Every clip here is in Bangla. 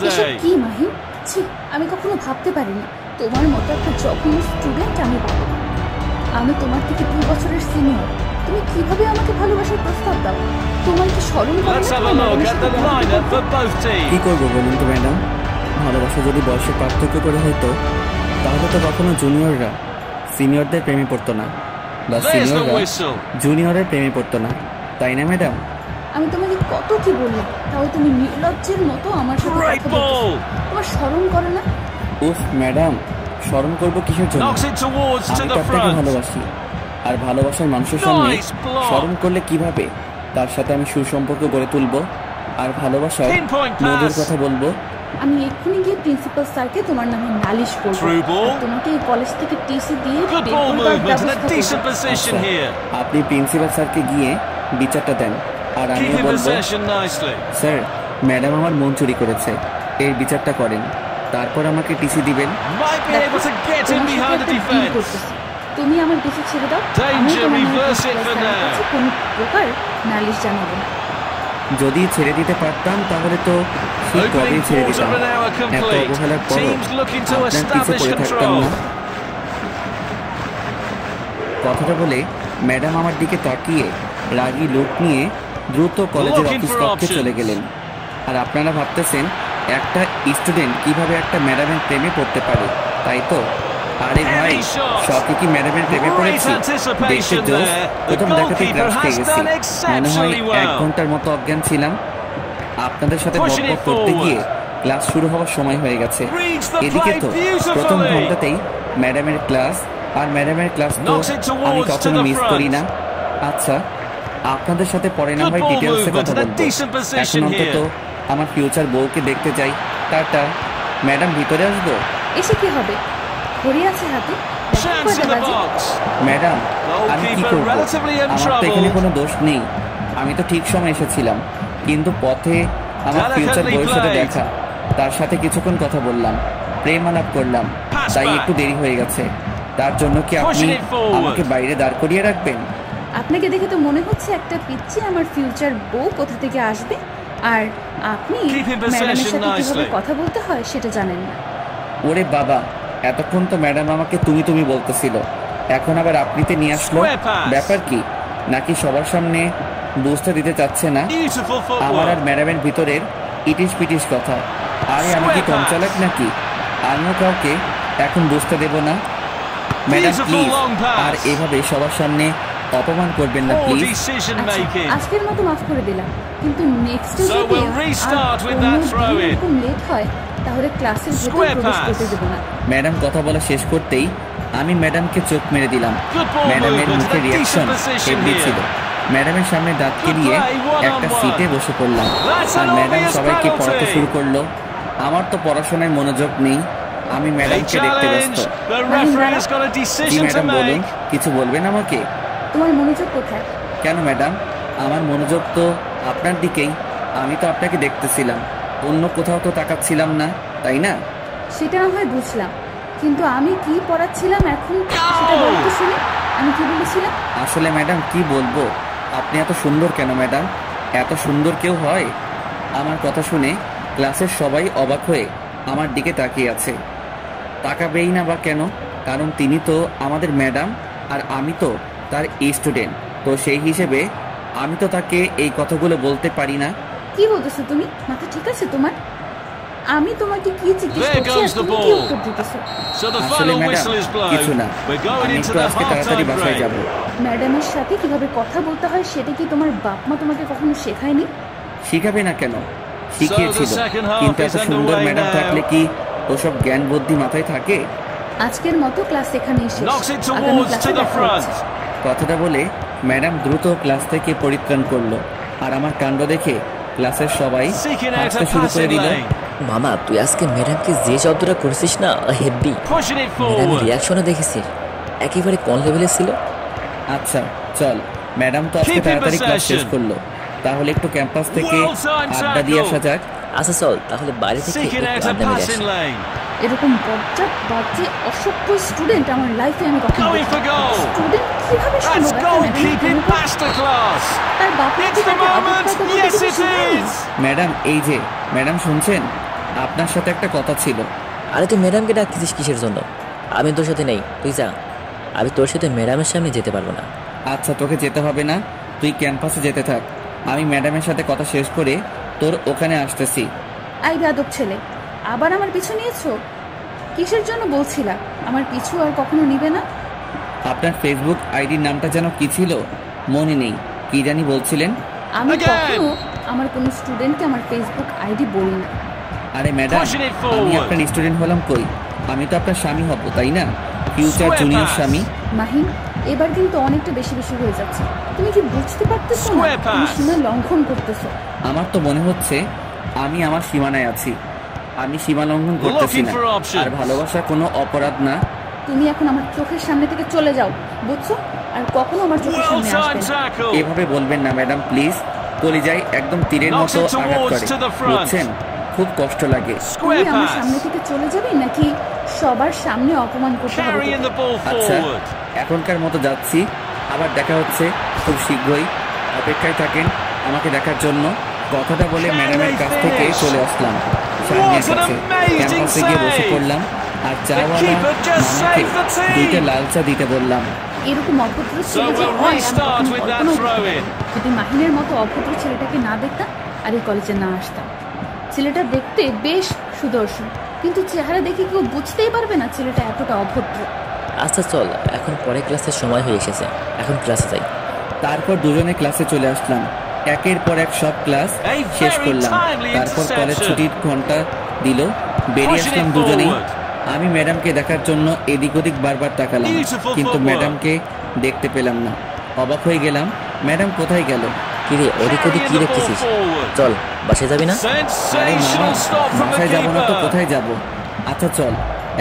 এসব কি মাহিম? ছি, আমি কখনো ভাবতে পারিনি তোমার মতো একটা জঘন্য স্টুডেন্ট আমি পাবো। আমি তোমার থেকে 2 বছরের সিনিয়র। তুমি কিভাবে আমাকে ভালোবাসার প্রস্তাব দাও? তোমার কি শরম করে না? কি করবো বলুন তো ম্যাডাম? ভালোবাসা যদি বয়সের পার্থক্য করে হতো তাহলে তো কখনো জুনিয়ররা সিনিয়রদের প্রেমে পড়তো না, বা সিনিয়ররা জুনিয়রের প্রেমে পড়তো না, তাই না ম্যাডাম? আমি তোমাকে কত কি বললাম, তাও তুমি নির্লজ্জের মতো আমার সাথে কথা বলছো। তোমার শরম করে না? উফ ম্যাডাম, শরম করবো কিসের জন্য? আমি তো আপনাকে ভালোবাসি, আর ভালোবাসার মানুষের সামনে শরম করলে কিভাবে তার সাথে আমি সুসম্পর্ক গড়ে তুলবো আর ভালোবাসার মধুর কথা বলবো? আমি এক্ষুনি গিয়ে প্রিন্সিপাল স্যারকে তোমার নামে নালিশ করব। তোমাকে এই কলেজ থেকে টিসি দিয়ে বের করবার ব্যবস্থা করব। আপনি প্রিন্সিপাল স্যারকে গিয়ে বিচারটা দেন, আর আমি বলবো স্যার ম্যাডাম আমার মন চুরি করেছে, এর বিচারটা করেন, তারপর আমাকে টিসি দিবেন। তুমি আমার পিছু ছেড়ে দাও, আমি তোমার কাছে কোনো প্রকার নালিশ জানাবো না। যদি ছেড়ে দিতে পারতাম তাহলে তো সেই কবেই ছেড়ে দিতাম। এত অবহেলার পরও আপনার পিছে পড়ে থাকতাম না। কথাটা বলে ম্যাডাম আমার দিকে তাকিয়ে রাগী লুক নিয়ে দ্রুত কলেজের অফিস কক্ষে চলে গেলেন। আর আপনারা ভাবতেছেন একটা স্টুডেন্ট কিভাবে একটা ম্যাডামের প্রেমে পড়তে পারে, তাই তো? আরে ভাই, শখে কি ম্যাডামের প্রেমে পড়েছি? দেখতে জোশ, প্রথম দেখাতে ক্রাশ খেয়ে গেছি। মনে হয় 1 ঘন্টার মতো অজ্ঞান ছিলাম। আপনাদের সাথে বকবক করতে গিয়ে ক্লাস শুরু হওয়ার সময় হয়ে গেছে। এদিকে তো প্রথম ঘন্টাতেই ম্যাডামের ক্লাস, আর ম্যাডামের ক্লাস তো আমি কখনো মিস করি না। আচ্ছা, আপনাদের সাথে পরে না হয় ডিটেলসে কথা বলবো। এখন অন্তত আমার ফিউচার বউকে দেখতে যাই। টাটা। ম্যাডাম, ভিতরে আসবো? এসে কি হবে? ঘড়ি আছে হাতে। ম্যাডাম, আমি কি করবো? আমার তো এখানে কোনো দোষ নেই। আমি তো ঠিক সময় এসেছিলাম, কিন্তু পথে আমার ফিউচার বউয়ের সাথে দেখা, তার সাথে কিছুক্ষণ কথা বললাম, প্রেম আলাপ করলাম, তাই একটু দেরি হয়ে গেছে। তার জন্য কি আপনি আমাকে বাইরে দাঁড় করিয়ে রাখবেন? আপনাকে দেখে তো মনে হচ্ছে একটা পিচ্চি আমার ফিউচার বউ কোথা থেকে আসবে, আর আপনি ম্যাডামের সাথে কিভাবে কথা বলতে হয় সেটা জানেন না। ওরে বাবা, এতক্ষণ তো ম্যাডাম আমাকে তুমি তুমি বলতেছিল, এখন আবার আপনিতে নিয়ে আসলো। ব্যাপার কি? নাকি সবার সামনে বুঝতে দিতে চাচ্ছে না আমার আর ম্যাডামের ভিতরের ইটিস পিটিস কথা? আরে আমি কি কম চালাক নাকি? আমিও কাউকে এখন বুঝতে দেব না। ম্যাডাম প্লিজ, আর এভাবে সবার সামনে অপমান করবেন না প্লিজ। আজকের মতো মাফ করে দিলাম, কিন্তু নেক্সট ডে যদি এরকম লেট হয় তাহলে ক্লাসের ভিতরে প্রবেশ করতে দেব না। ম্যাডাম কথা বলা শেষ করতেই আমি ম্যাডামকে চোখ মেরে দিলাম। ম্যাডামের মুখে রিয়াকশন হেভি ছিল। ম্যাডামের সামনে দাঁত কেলিয়ে একটা সিটে বসে পড়লাম, আর ম্যাডাম সবাইকে পড়াতে শুরু করলো। আমার তো পড়াশোনায় মনোযোগ নেই, আমি ম্যাডামকে দেখতে ব্যস্ত। জি ম্যাডাম, বলুন, কিছু বলবেন আমাকে? তোমার মনোযোগ কোথায়? কেন ম্যাডাম, আমার মনোযোগ তো আপনার দিকেই। আমি তো আপনাকে দেখতেছিলাম, অন্য কোথাও তো তাকাচ্ছিলাম না, তাই না? সেটা না হয় বুঝলাম, কিন্তু আমি কি পড়াচ্ছিলাম এখন সেটা বলতে শুনে আমি কি বলেছিলাম? আসলে ম্যাডাম কি বলবো, আপনি এত সুন্দর কেন ম্যাডাম? এত সুন্দর কেউ হয়? আমার কথা শুনে ক্লাসের সবাই অবাক হয়ে আমার দিকে তাকিয়ে আছে। তাকাবেই না বা কেন? কারণ তিনি তো আমাদের ম্যাডাম, আর আমি তো তার স্টুডেন্ট, তো সেই হিসেবে আমি তো তাকে এই কথাগুলো বলতে পারি না। কি বলতেছো তুমি? মাথা ঠিক আছে তোমার? আমি তোমাকে কি জিজ্ঞেস করছি আর তুমি কি উত্তর দিতেছো? আসলে ম্যাডাম কিছু না, আমি একটু আজকে তাড়াতাড়ি বাসায় যাব। ম্যাডামের সাথে কিভাবে কথা বলতে হয় সেটা কি তোমার বাপ মা তোমাকে কখনো শেখায়নি? শিখাবে না কেন, শিখিয়েছিল, কিন্তু এত সুন্দর ম্যাডাম থাকলে কি ওসব জ্ঞান বুদ্ধি মাথায় থাকে? আজকের মতো ক্লাস এখানেই শেষ, আগামী ক্লাসে দেখা হচ্ছে। কথাটা বলে ম্যাডাম দ্রুত ক্লাস থেকে পরিত্রাণ করলো, আর আমার কাণ্ড দেখে ক্লাসের সবাই হাসতে শুরু করে দিল। মামা, তুই আজকে ম্যাডামকে যে শব্দটা করেছিস না, হেভি। ম্যাডামের রিয়াকশনও দেখেছিস, একেবারে কোন লেভেলে ছিল। আচ্ছা চল, ম্যাডাম তো আজকে তাড়াতাড়ি ক্লাস শেষ করলো, তাহলে একটু ক্যাম্পাস থেকে আড্ডা দিয়ে আসা যাক। আচ্ছা চল, তাহলে বাইরে থেকে একটু আড্ডা মেরে আসি। এরকম বজ্জাত বাজে অসভ্য স্টুডেন্ট আমার লাইফে আমি কখনো দেখিনি। স্টুডেন্ট কিভাবে সম্ভব? তার বাপ মাকে তাকে আদর করতে বলতে কিছু শেখায়নি। ম্যাডাম, এই যে ম্যাডাম শুনছেন, আপনার সাথে একটা কথা ছিল। আরে তুই ম্যাডামকে ডাকতেছিস কিসের জন্য? আমি তোর সাথে নেই, তুই যা। আমি তোর সাথে ম্যাডামের সামনে যেতে পারবো না। আচ্ছা, তোকে যেতে হবে না, তুই ক্যাম্পাসে যেতে থাক। আমি ম্যাডামের সাথে কথা শেষ করে তোর ওখানে আসতেছি। আই বেয়াদব ছেলে, আবার আমার পিছু নিয়েছো? কিসের জন্য বলছিলা? আমার পিছু আর কখনো নিবে না? আপনার ফেসবুক আইডির নামটা যেন কি ছিল, মনে নেই। কি জানি বলছিলেন? আমি কখনো আমার কোনো স্টুডেন্টকে আমার ফেসবুক আইডি বলি না। আরে ম্যাডাম, আমি আপনার স্টুডেন্ট হলাম কই? আমি তো আপনার স্বামী হব, তাই না? ফিউচার জুনিয়র স্বামী। মাহিন, এবার কিন্তু অনেকটা বেশি বেশি হয়ে যাচ্ছে। তুমি কি বুঝতে পারতেছো না তুমি সীমা লঙ্ঘন করতেছো? আমার তো মনে হচ্ছে আমি আমার সীমানায় আছি। আমি সীমা লঙ্ঘন করতেছি না। আর ভালোবাসা কোনো অপরাধ না। তুমি এখন আমার চোখের সামনে থেকে চলে যাও, বুঝছো? আর কখনো আমার চোখের সামনে আসবে না। এভাবে বলবেন না ম্যাডাম, প্লিজ। কলিজায় একদম তীরের মতো আঘাত করে, বুঝছেন? খুব কষ্ট লাগে। তুমি আমার সামনে থেকে চলে যাবে নাকি সবার সামনে অপমান করতে হবে? আচ্ছা, এখনকার মতো যাচ্ছি, আবার দেখা হচ্ছে খুব শীঘ্রই। অপেক্ষায় থাকেন আমাকে দেখার জন্য। কথাটা বলে ম্যাডামের কাছ থেকে চলে আসলাম শাহিনের কাছে। ক্যাম্পাসে গিয়ে বসে পড়লাম আর চাওয়ালা মামাকে 2টা লাল চা দিতে বললাম। এরকম অভদ্র ছেলে যে হয় আমি কখনো কল্পনাও করতে পারিনি। যদি মাহিনের মতো অভদ্র ছেলেটাকে না দেখতাম আর এই কলেজে না আসতাম। ছেলেটা দেখতে বেশ সুদর্শন, কিন্তু চেহারা দেখে কেউ বুঝতেই পারবে না ছেলেটা এতটা অভদ্র। আচ্ছা চল, এখন পরে ক্লাসের সময় হয়ে এসেছে, এখন ক্লাসে যাই। তারপর দুজনে ক্লাসে চলে আসলাম। একের পর এক সব ক্লাস শেষ করলাম। তারপর কলেজ ছুটির ঘন্টা দিল, বেরিয়ে আসলাম দুজনেই। আমি ম্যাডামকে দেখার জন্য এদিক ওদিক বারবার তাকালাম, কিন্তু ম্যাডামকে দেখতে পেলাম না। অবাক হয়ে গেলাম, ম্যাডাম কোথায় গেল? কিরে ওদিক ওদিক কি দেখতেছিস? চল, বাসায় যাবি না? আরে মামা, বাসায় যাবো না তো কোথায় যাব? আচ্ছা চল,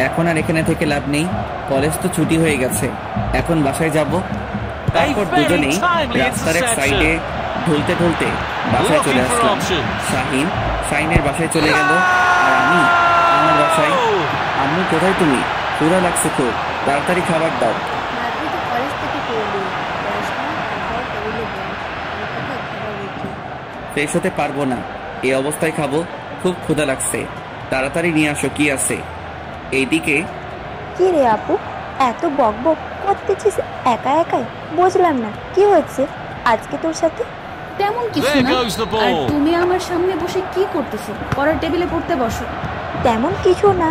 এখন আর এখানে থেকে লাভ নেই, কলেজ তো ছুটি হয়ে গেছে, এখন বাসায় যাব। তারপর দুজনেই রাস্তার এক সাইডে ঢুলতে ঢুলতে বাসায় চলে আসলাম। শাহিনের বাসায় চলে গেল আর আমি আমার বাসায়। আম্মু কোথায় তুমি? পুরা লাগছে খুব, তাড়াতাড়ি খাবার দাও। ফ্রেশ হতে পারবো না, এই অবস্থায় খাবো, খুব ক্ষুধা লাগছে। তাড়াতাড়ি নিয়ে আসো, কি আছে? এইদিকে। কি রে আপু, এত বকবক করতেছিস একা একাই? বুঝলাম না কি হয়েছে আজকে তোর সাথে। তেমন কিছু না। আর তুমি আমার সামনে বসে কি করতেছো? পড়ার টেবিলে পড়তে বসো। তেমন কিছু না,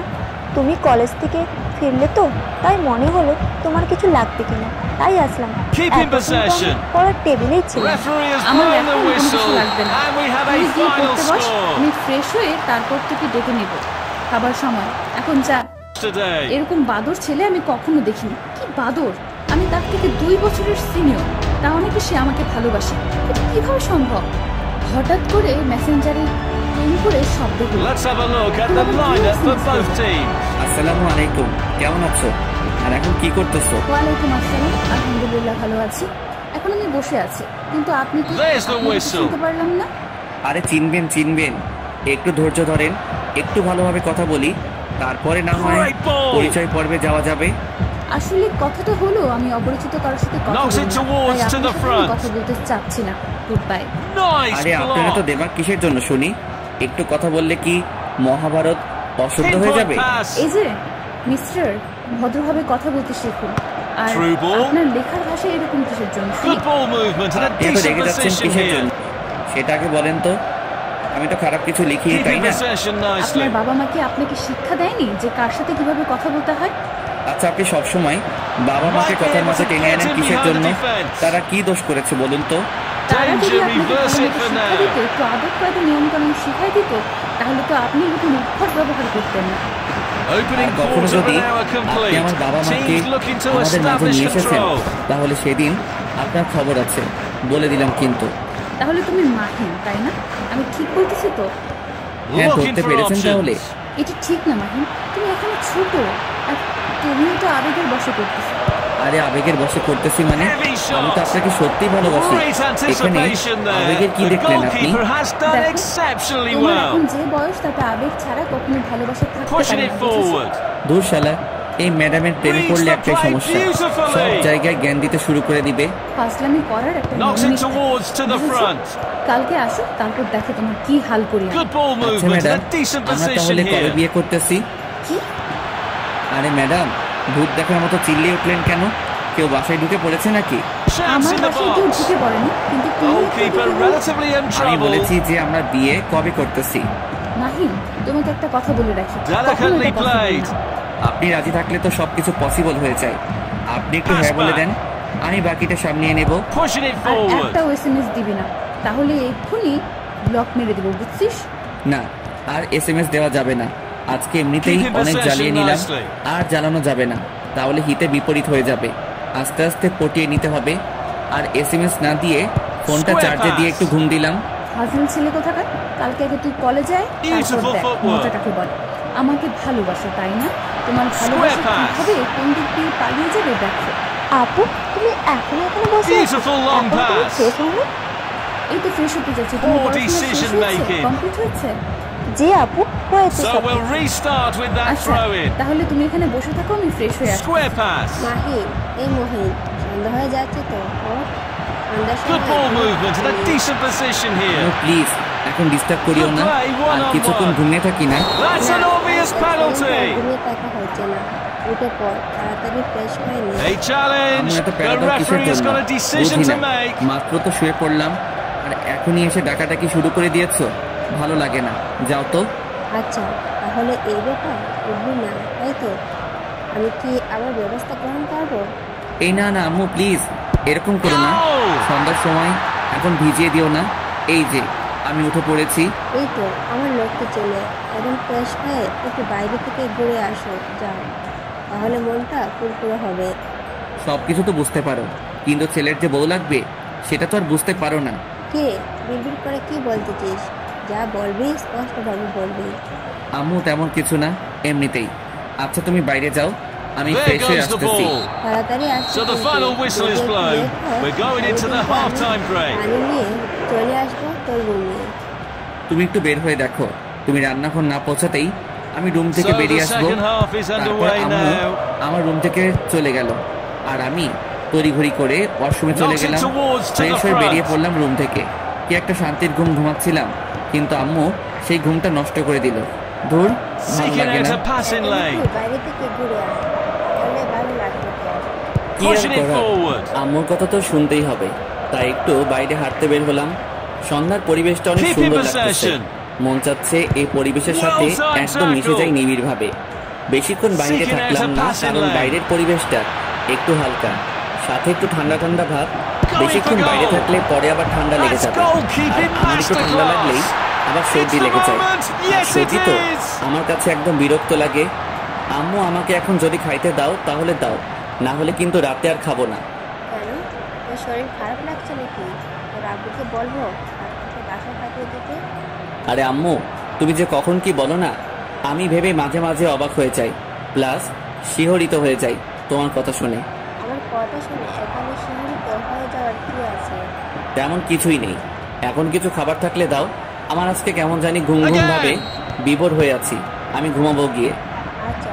তুমি কলেজ থেকে ফিরলে তো, তাই মনে হলো তোমার কিছু লাগবে কিনা, তাই আসলাম। পড়ার টেবিলেই ছিল। আমার এখন কোনো কিছু লাগবে না, তুমি গিয়ে পড়তে বস, আমি ফ্রেশ হয়ে তারপর তোকে ডেকে নেব। খাবার সময়, এখন যা। এরকম বাদর ছেলে আমি কখনো দেখিনি। কি বাদর! আমি তার থেকে 2 বছরের সিনিয়র, তাও নাকি সে আমাকে ভালোবাসে। এটা কিভাবে সম্ভব? হঠাৎ করে মেসেঞ্জারে ফোন করে শব্দ হলো। আসসালামু আলাইকুম, কেমন আছো? আর এখন কি করতেছো? ওয়ালাইকুম আসসালাম, আলহামদুলিল্লাহ ভালো আছি। এখন আমি বসে আছি, কিন্তু আপনি কি শুনতে পারলাম না? আরে চিনবেন, একটু ধৈর্য ধরেন, একটু ভালোভাবে কথা বলি, তারপরে না হয় পরিচয় পর্বে যাওয়া যাবে। আসলে কথাটা হলো আমি অপরিচিত কারোর সাথে কথা বলতে চাচ্ছি না। Good bye. আরে আপনারা তো দেবাক কিসের জন্য শুনি? একটু কথা বললে কি মহাভারত অশুদ্ধ হয়ে যাবে? এই যে মিস্টার, ভদ্রভাবে কথা বলতে শিখুন। আর আপনার লেখার ভাষা এরকম কিসের জন্য? রেগে যাচ্ছেন কিসের জন্য সেটা আগে বলেন তো। আমি তো খারাপ কিছু লিখি, তাই না? আপনার বাবা মা কি আপনাকে শিক্ষা দেয়নি যে কার সাথে কিভাবে কথা বলতে হয়? আচ্ছা, আপনি সবসময় বাবা মাকে কথার মাঝে টেনে আনেন কিসের জন্য? তারা কি দোষ করেছে বলুন তো? তারা যদি আপনাকে শিক্ষা দিত, একটু আদব কায়দা নিয়ম কানুন শিখাই দিত, তাহলে তো আপনি এরকম উদ্ভট ব্যবহার করতেন না। কখনো যদি আপনি আমার বাবা মাকে আমাদের মাঝে নিয়ে এসেছেন, তাহলে সেদিন আপনার খবর আছে, বলে দিলাম। কিন্তু তাহলে তুমি মাহিন, তাই না? আমি ঠিক বলতেছি তো? হ্যাঁ, ধরতে পেরেছেন তাহলে? এটা ঠিক না মাহিন, তুমি এখনো ছোট, আর তুমিও তো আবেগের বশে করতেছো। আরে আবেগের বশে করতেছি মানে? আমি তো আপনাকে সত্যি ভালোবাসি। এখানে আবেগের কি দেখলেন আপনি? তোমার এখন যে বয়স, তাতে আবেগ ছাড়া কখনো ভালোবাসা থাকতে পারে না। দূর শালা, এই ম্যাডামের প্রেমে পড়লে একটাই সমস্যা, সব জায়গায় জ্ঞান দিতে শুরু করে দিবে। ফাজলামি করার একটা কালকে আসো, তারপর দেখো তোমার কি হাল করি। আচ্ছা ম্যাডাম, আমরা তাহলে কবে বিয়ে করতেছি? কি? আরে ম্যাডাম, ভূত দেখার মতো চিল্লিয়ে উঠলেন কেন? কেউ বাসায় ঢুকে পড়েছে নাকি? আমার বাসায় কেউ ঢুকে পড়েনি, কিন্তু আমি বলেছি যে আমরা বিয়ে কবে করতেছি। মাহিন, তোমাকে একটা কথা বলে রাখি, আপনি রাজি থাকলে তো সবকিছু পসিবল হয়ে যায়। আপনি একটু হ্যাঁ বলে দেন, আমি বাকিটা সামলিয়ে নেব। একটা এসএমএস দিবি না, তাহলে এক্ষুনি ব্লক মেরে দেবো, বুঝছিস? না, আর এসএমএস দেওয়া যাবে না। আজকে এমনিতেই অনেক জ্বালিয়ে নিলাম, আর জ্বালানো যাবে না, তাহলে হিতে বিপরীত হয়ে যাবে। আস্তে আস্তে পটিয়ে নিতে হবে। আর এসএমএস না দিয়ে ফোনটা চার্জে দিয়ে একটু ঘুম দিলাম। হাজিল ছেলে কোথাকার, কালকে আগে তুই কলেজে আয়, তারপর দেখ মজাটাকে বল। আমাকে ভালোবাসো তাই না? তোমার ভালোবাসা কিভাবে কোন দিক দিয়ে পালিয়ে যাবে দেখো। আপু, তুমি এখনো এখানে বসে আছো? শেষ হয়নি? এই তো ফ্রেশ হতে যাচ্ছে। তুমি কমপ্লিট হয়েছে? জি আপু, হয়েছে। আচ্ছা, তাহলে তুমি এখানে বসে থাকো, আমি ফ্রেশ হয়ে আসছি। মাহিন, এই মহিন, সন্ধ্যা হয়ে যাচ্ছে তো। প্লিজ এখন ডিস্টার্ব করিও না, আর কিছুক্ষণ ঘুমিয়ে থাকি না। ঘুমিয়ে থাকা হচ্ছে না, উঠে পড়, তাড়াতাড়ি ফ্রেশ হয়ে নে। এত প্যারাডক্স কিসের জন্য বুঝি না। মাত্র তো শুয়ে পড়লাম, আর এখনই এসে ডাকাডাকি শুরু করে দিয়েছো, ভালো লাগে না। যাও তো। আচ্ছা, তাহলে এই ব্যাপার উঠবি না, তাই তো? আমি কি আবার ব্যবস্থা গ্রহণ করবো? এই না না আম্মু, প্লিজ এরকম করো না। সন্ধ্যার সময় এখন ভিজিয়ে দিও না। এই যে আমি উঠে পড়েছি। এই তো আমার লক্ষ্য ছেলে, এখন ফ্রেশ হয়ে একটু বাইরে থেকে ঘুরে আসো, যাও, তাহলে মনটা ফুরফুরে হবে। সবকিছু তো বুঝতে পারো, কিন্তু ছেলের যে বউ লাগবে সেটা তো আর বুঝতে পারো না। কে বিড়বিড় করে কি বলতেছিস? যা বলবি স্পষ্টভাবে বলবি। আম্মু তেমন কিছু না, এমনিতেই। আচ্ছা তুমি বাইরে যাও, আমি ফ্রেশ হয়ে আসতেছি। তাড়াতাড়ি আসছি। পানি নিয়ে চলে আসবো তোর রুমে। তুমি একটু বের হয়ে দেখো, তুমি রান্নাঘর না পৌঁছাতেই আমি রুম থেকে বেরিয়ে আসবো। তারপর আম্মু আমার রুম থেকে চলে গেল, আর আমি তড়িঘড়ি করে ওয়াশরুমে চলে গেলাম। ফ্রেশ হয়ে বেরিয়ে পড়লাম রুম থেকে। কি একটা শান্তির ঘুম ঘুমাচ্ছিলাম, কিন্তু আম্মু সেই ঘুমটা নষ্ট করে দিল। ধুর, ভালো লাগে না। বাইরে থেকে ঘুরে আয়, তাহলে ভালো লাগবে। কি আর করার, আম্মুর কথা তো শুনতেই হবে, তাই একটু বাইরে হাঁটতে বের হলাম। সন্ধ্যার পরিবেশটা অনেক সুন্দর লাগছে, মন চাচ্ছে এই পরিবেশের সাথে একদম মিশে যাই নিবিড়ভাবে। বেশিক্ষণ বাইরে থাকলাম না, কারণ বাইরের পরিবেশটা একটু হালকা, সাথে একটু ঠান্ডা ঠান্ডা ভাব। বেশিক্ষণ বাইরে থাকলে পরে আবার ঠান্ডা লেগে যাবে, আর আমার একটু ঠান্ডা লাগলেই আবার সর্দি লেগে যায়। সর্দি তো আমার কাছে একদম বিরক্ত লাগে। আম্মু আমাকে এখন যদি খাইতে দাও তাহলে দাও, না হলে কিন্তু রাতে আর খাবো না। কেন, তোর শরীর খারাপ লাগছে নাকি? তোর আব্বুকে বলবো আপনাকে বাসায় পাঠিয়ে দিতে? আরে আম্মু, তুমি যে কখন কি বলো না, আমি ভেবে মাঝে মাঝে অবাক হয়ে যাই, প্লাস শিহরিত হয়ে যাই তোমার কথা শুনে। আমার কথা শুনে এখানে শিহরিত হয়ে যাওয়ার কি আছে? তেমন কিছুই নেই। এখন কিছু খাবার থাকলে দাও, আমার আজকে কেমন জানি ঘুম ঘুম ভাবে বিভোর হয়ে আছি, আমি ঘুমাবো গিয়ে। আচ্ছা,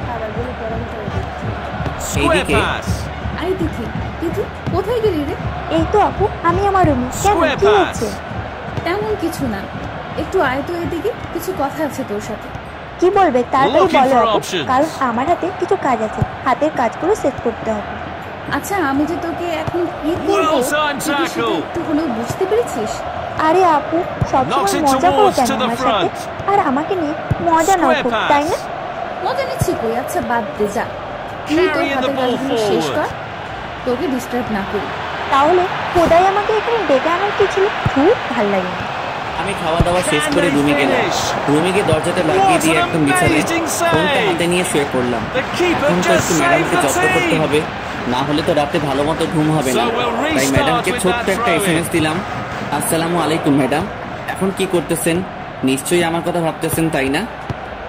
খাবারগুলো গরম করে দিচ্ছি। এইদিকে আরে তিথি, তিথি কোথায় গেলি রে? এই তো আপু, আমি আমার রুমে। কেন, কি হচ্ছে? তেমন কিছু না, একটু আয় তো এদিকে, কিছু কথা আছে তোর সাথে। কি বলবে তাড়াতাড়ি বলো আপু, কারণ আমার হাতে কিছু কাজ আছে, হাতের কাজগুলো শেষ করতে হবে। আচ্ছা, আমি যে তোকে এখন কি করবো একটু হলেও বুঝতে পেরেছিস? আরে আপু, সবসময় মজা করো কেন আমার সাথে? আর আমাকে নিয়ে মজা নাও খুব, তাই না? মজা নিচ্ছি কই? আচ্ছা বাদ দে, যা তুই তোর হাতের কাজগুলো শেষ কর, তোকে ডিস্টার্ব না করি। তাহলে খোদাই আমাকে এখানে ডেকে আনার কি ছিল? খুব ভাল লাগে না। আমি খাওয়া দাওয়া শেষ করে রুমে গেলাম। রুমে গিয়ে দরজাটা লাগিয়ে দিয়ে একদম বিছানায় ফোনটা হাতে নিয়ে শুয়ে পড়লাম। এখন তো একটু ম্যাডামকে যত্ন করতে হবে, না হলে তো রাতে ভালো মতো ঘুম হবে না। তাই ম্যাডামকে ছোট্ট একটা এসএমএস দিলাম, আসসালামু আলাইকুম ম্যাডাম, এখন কি করতেছেন? নিশ্চয়ই আমার কথা ভাবতেছেন, তাই না?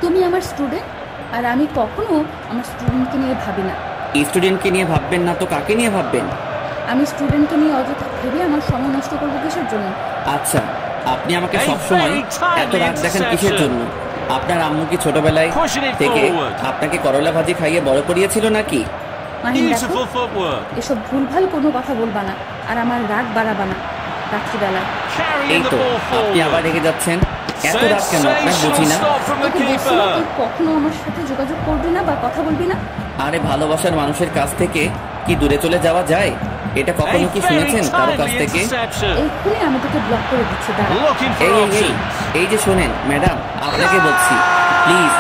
তুমি আমার স্টুডেন্ট, আর আমি কখনো আমার স্টুডেন্টকে নিয়ে ভাবি না। স্টুডেন্টকে নিয়ে ভাববেন না তো কাকে নিয়ে ভাববেন? আমি স্টুডেন্টকে নিয়ে অযথা ভেবে আমার সময় নষ্ট করবো কিসের জন্য? আচ্ছা, আপনি আমাকে সবসময় এত রাগ দেখান কিসের জন্য? আপনার আম্মু কি ছোটবেলায় থেকে আপনাকে করলা ভাজি খাইয়ে বড় করিয়েছিল নাকি? মাহিন দেখো, এসব ভুলভাল কোনো কথা বলবা না আর আমার রাগ বাড়াবা না রাত্রিবেলায়। এই তো আপনি আবার রেগে যাচ্ছেন, এত রাগ কেন আপনার বুঝি না। তোকে বলছিলাম তুই কখনো আমার সাথে যোগাযোগ করবি না বা কথা বলবি না। আরে ভালোবাসার মানুষের কাছ থেকে কি দূরে চলে যাওয়া যায়? এটা কখনো কি শুনেছেন কারো কাছ থেকে? এক্ষুনি আমি তোকে ব্লক করে দিচ্ছি, দাঁড়া। এই যে শোনেন ম্যাডাম, আপনাকে বলছি প্লিজ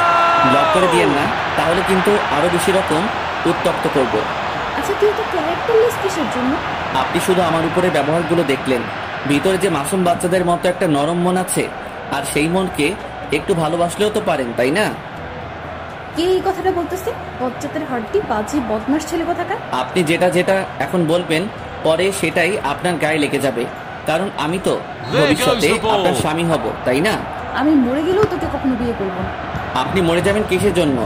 ব্লক করে দিয়েন না, তাহলে কিন্তু আরো বেশি রকম উত্তপ্ত করব। আচ্ছা তুই তো ক্যারেক্টারলেস কিসের জন্য? আপনি শুধু আমার উপরে ব্যবহারগুলো দেখলেন, ভিতরে যে মাসুম বাচ্চাদের মতো একটা নরম মন আছে, আর সেই মনকে একটু ভালোবাসলেও তো পারেন, তাই না? কে এই কথাটা বলতেছে? বজ্জাতের হাড্ডি, বাজি, বদমাস ছেলে কোথাকার। আপনি যেটা যেটা এখন বলবেন পরে সেটাই আপনার গায়ে লেগে যাবে, কারণ আমি তো ভবিষ্যতে আপনার স্বামী হব, তাই না? আমি মরে গেলেও তোকে কখনো বিয়ে করব না। আপনি মরে যাবেন কিসের জন্য?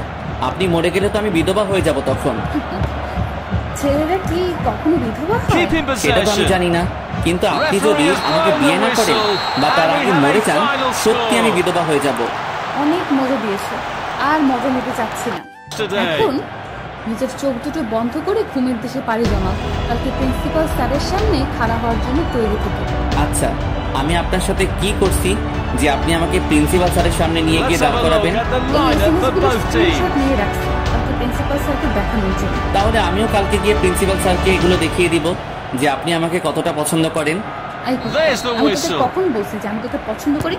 আপনি মরে গেলে তো আমি বিধবা হয়ে যাব তখন। ছেলেরা কি কখনো বিধবা হয়? সেটা তো আমি জানি না, কিন্তু আপনি যদি আমাকে বিয়ে না করেন বা তার আগে মরে যান, সত্যি আমি বিধবা হয়ে যাব। অনেক মজা দিয়েছে, আর মজা নিতে চাচ্ছি না। এখন নিজের চোখ দুটো বন্ধ করে ঘুমের দেশে পাড়ি জমাও। কালকে প্রিন্সিপাল স্যারের সামনে খাড়া হওয়ার জন্য তৈরি থেকে। আচ্ছা, আমি আপনার সাথে কি করছি যে আপনি আমাকে প্রিন্সিপাল স্যারের সামনে নিয়ে গিয়ে দাঁড় করাবেন? নিয়ে রাখছি কালকে প্রিন্সিপাল স্যারকে দেখানোর জন্য। তাহলে আমিও কালকে গিয়ে প্রিন্সিপাল স্যারকে এগুলো দেখিয়ে দিব যে আপনি আমাকে কতটা পছন্দ করেন। আমি তোকে কখন বলছি যে আমি তোকে পছন্দ করি?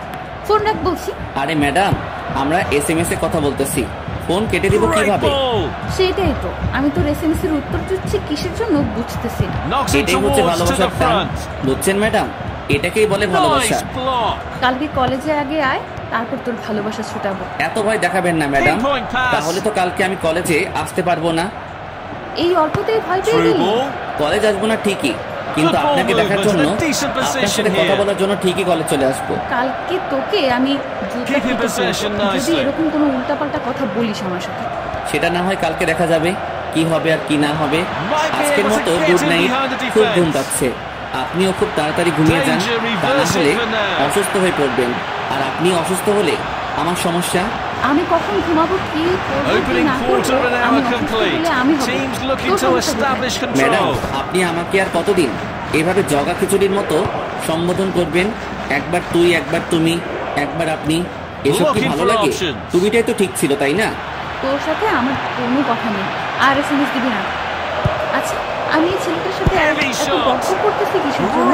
ফোন রাখ বলছি। আরে ম্যাডাম, আমরা SMS এ কথা বলতেছি, ফোন কেটে দিব কিভাবে? সেটাই তো, আমি তোর SMS এর উত্তর দিচ্ছি কিসের জন্য বুঝতেছি না। এটাই হচ্ছে ভালোবাসার টান, বুঝছেন ম্যাডাম? এটাকেই বলে ভালোবাসা। কালকে কলেজে আগে আয়, তারপর তোর ভালোবাসা ছুটাবো। এত ভয় দেখাবেন না ম্যাডাম, তাহলে তো কালকে আমি কলেজে আসতে পারবো না। এই অল্পতেই ভয় পেয়ে গেলি? কলেজ আসবো না ঠিকই, কিন্তু আপনাকে দেখার জন্য, আপনার সাথে কথা বলার জন্য ঠিকই কলেজ চলে আসবো। কালকে তোকে আমি যদি এরকম কোনো উল্টাপাল্টা কথা বলিস আমার সাথে। সেটা না হয় কালকে দেখা যাবে কি হবে আর কি না হবে। আজকের মতো গুড নাইট, খুব ঘুম পাচ্ছে, আপনিও খুব তাড়াতাড়ি ঘুমিয়ে যান, তা না হলে অসুস্থ হয়ে পড়বেন, আর আপনি অসুস্থ হলে আমার সমস্যা। আমি কখন ঘুমাবো, কি ম্যাডাম, আপনি আমাকে আর কতদিন এভাবে জগা খিচুড়ির মতো সম্বোধন করবেন? একবার তুই, একবার তুমি, একবার আপনি, এসব কি ভালো লাগে? তুমিটাই তো ঠিক ছিল, তাই না? তোর সাথে আমার কোনো কথা নেই, আর SMS দিবি না। আচ্ছা, আমি এই ছেলেটার সাথে এত গল্প করতেছি কিসের জন্য?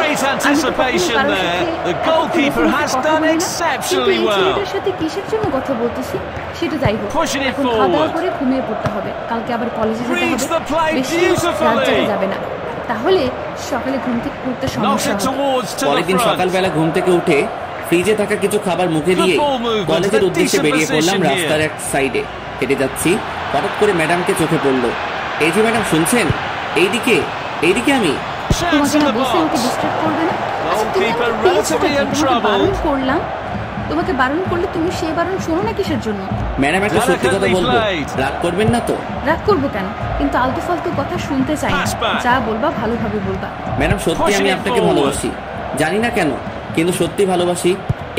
ছেলেটার সাথে কিসের জন্য কথা বলতেছি সেটা যাই হোক, এখন খাওয়া দাওয়া করে ঘুমিয়ে পড়তে হবে, কালকে আবার কলেজে যেতে হবে, বেশি রাত জাগা যাবে না, তাহলে সকালে ঘুম থেকে উঠতে সমস্যা হবে। পরের দিন সকালবেলা ঘুম থেকে উঠে ফ্রিজে থাকা কিছু খাবার মুখে দিয়ে কলেজের উদ্দেশ্যে বেরিয়ে পড়লাম। রাস্তার এক সাইডে হেঁটে যাচ্ছি, হঠাৎ করে ম্যাডামকে চোখে পড়লো। এই যে ম্যাডাম, শুনছেন? এইদিকে আমি। তোমাকে না বসে আমাকে ডিস্টার্ব করবে না? বারণ করলাম, তোমাকে বারণ করলে তুমি সেই বারণ শোনো না কিসের জন্য? ম্যাডাম, একটা সত্যি কথা বলবো, রাগ করবেন না তো? রাগ করবো কেন? কিন্তু আলতু ফালতু কথা শুনতে চাই না, যা বলবা ভালোভাবে বলবা। ম্যাডাম, সত্যি আমি আপনাকে ভালোবাসি, জানি না কেন, কিন্তু সত্যি ভালোবাসি।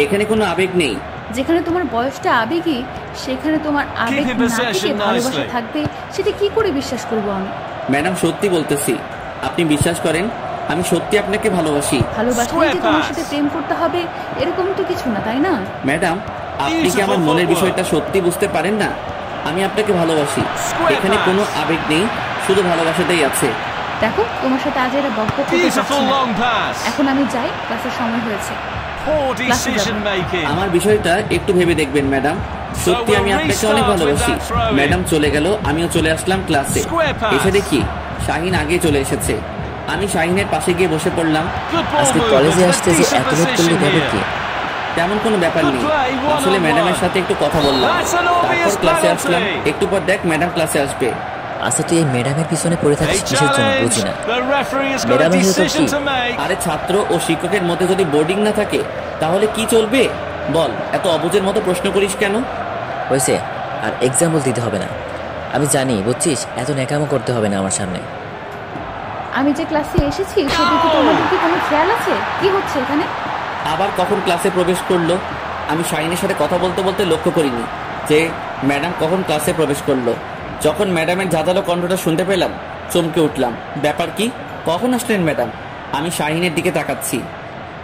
এখানে কোনো আবেগ নেই। যেখানে তোমার বয়সটা আবেগী, সেখানে তোমার আবেগ না থেকে ভালোবাসা থাকবে, সেটা কি করে বিশ্বাস করবো আমি? ম্যাডাম, সত্যি বলতেছি, আপনি বিশ্বাস করেন, আমি সত্যি আপনাকে ভালোবাসি। ভালোবাসলে যে তোমার সাথে প্রেম করতে হবে এরকম তো কিছু না, তাই না? ম্যাডাম, আপনি কি আমার মনের বিষয়টা সত্যি বুঝতে পারেন না? আমি আপনাকে ভালোবাসি, এখানে কোনো আবেগ নেই, শুধু ভালোবাসাটাই আছে। দেখো, তোমার সাথে আজ এরা বকবক করতে পারছি না। এখন আমি যাই, ক্লাসের সময় হয়েছে। আমার বিষয়টা একটু ভেবে দেখবেন ম্যাডাম, সত্যি আমি আপনাকে অনেক ভালোবাসি। ম্যাডাম চলে গেল, আমিও চলে আসলাম ক্লাসে। এসে দেখি শাহিন আগে চলে এসেছে। আমি শাহিনের পাশে গিয়ে বসে পড়লাম। আজকে কলেজে আসতে যে এত লেট করলে ব্যাপার কি? তেমন কোনো ব্যাপার নেই, আসলে ম্যাডামের সাথে একটু কথা বললাম, তারপর ক্লাসে আসলাম। একটু পর দেখ ম্যাডাম ক্লাসে আসবে। আচ্ছা, তুই এই ম্যাডামের পিছনে পড়ে থাকিস কিসের জন্য বুঝি না। ম্যাডামের সাথে কি? আরে ছাত্র ও শিক্ষকের মধ্যে যদি বোর্ডিং না থাকে তাহলে কি চলবে বল? এত অবুঝের মতো প্রশ্ন করিস কেন? হয়েছে, আর এক্সাম্পল দিতে হবে না, আমি জানি বুঝছিস, এত ন্যাকামো করতে হবে না আমার সামনে। আমি যে ক্লাসে এসেছি সেটা কি তোমাদের কি কোনো খেয়াল আছে? কি হচ্ছে এখানে? আবার কখন ক্লাসে প্রবেশ করলো আমি শাহিনের সাথে কথা বলতে বলতে লক্ষ্য করিনি যে ম্যাডাম কখন ক্লাসে প্রবেশ করলো। যখন ম্যাডামের ঝাঁঝালো কণ্ঠটা শুনতে পেলাম চমকে উঠলাম। ব্যাপার কি? কখন আসলেন ম্যাডাম? আমি শাহিনের দিকে তাকাচ্ছি,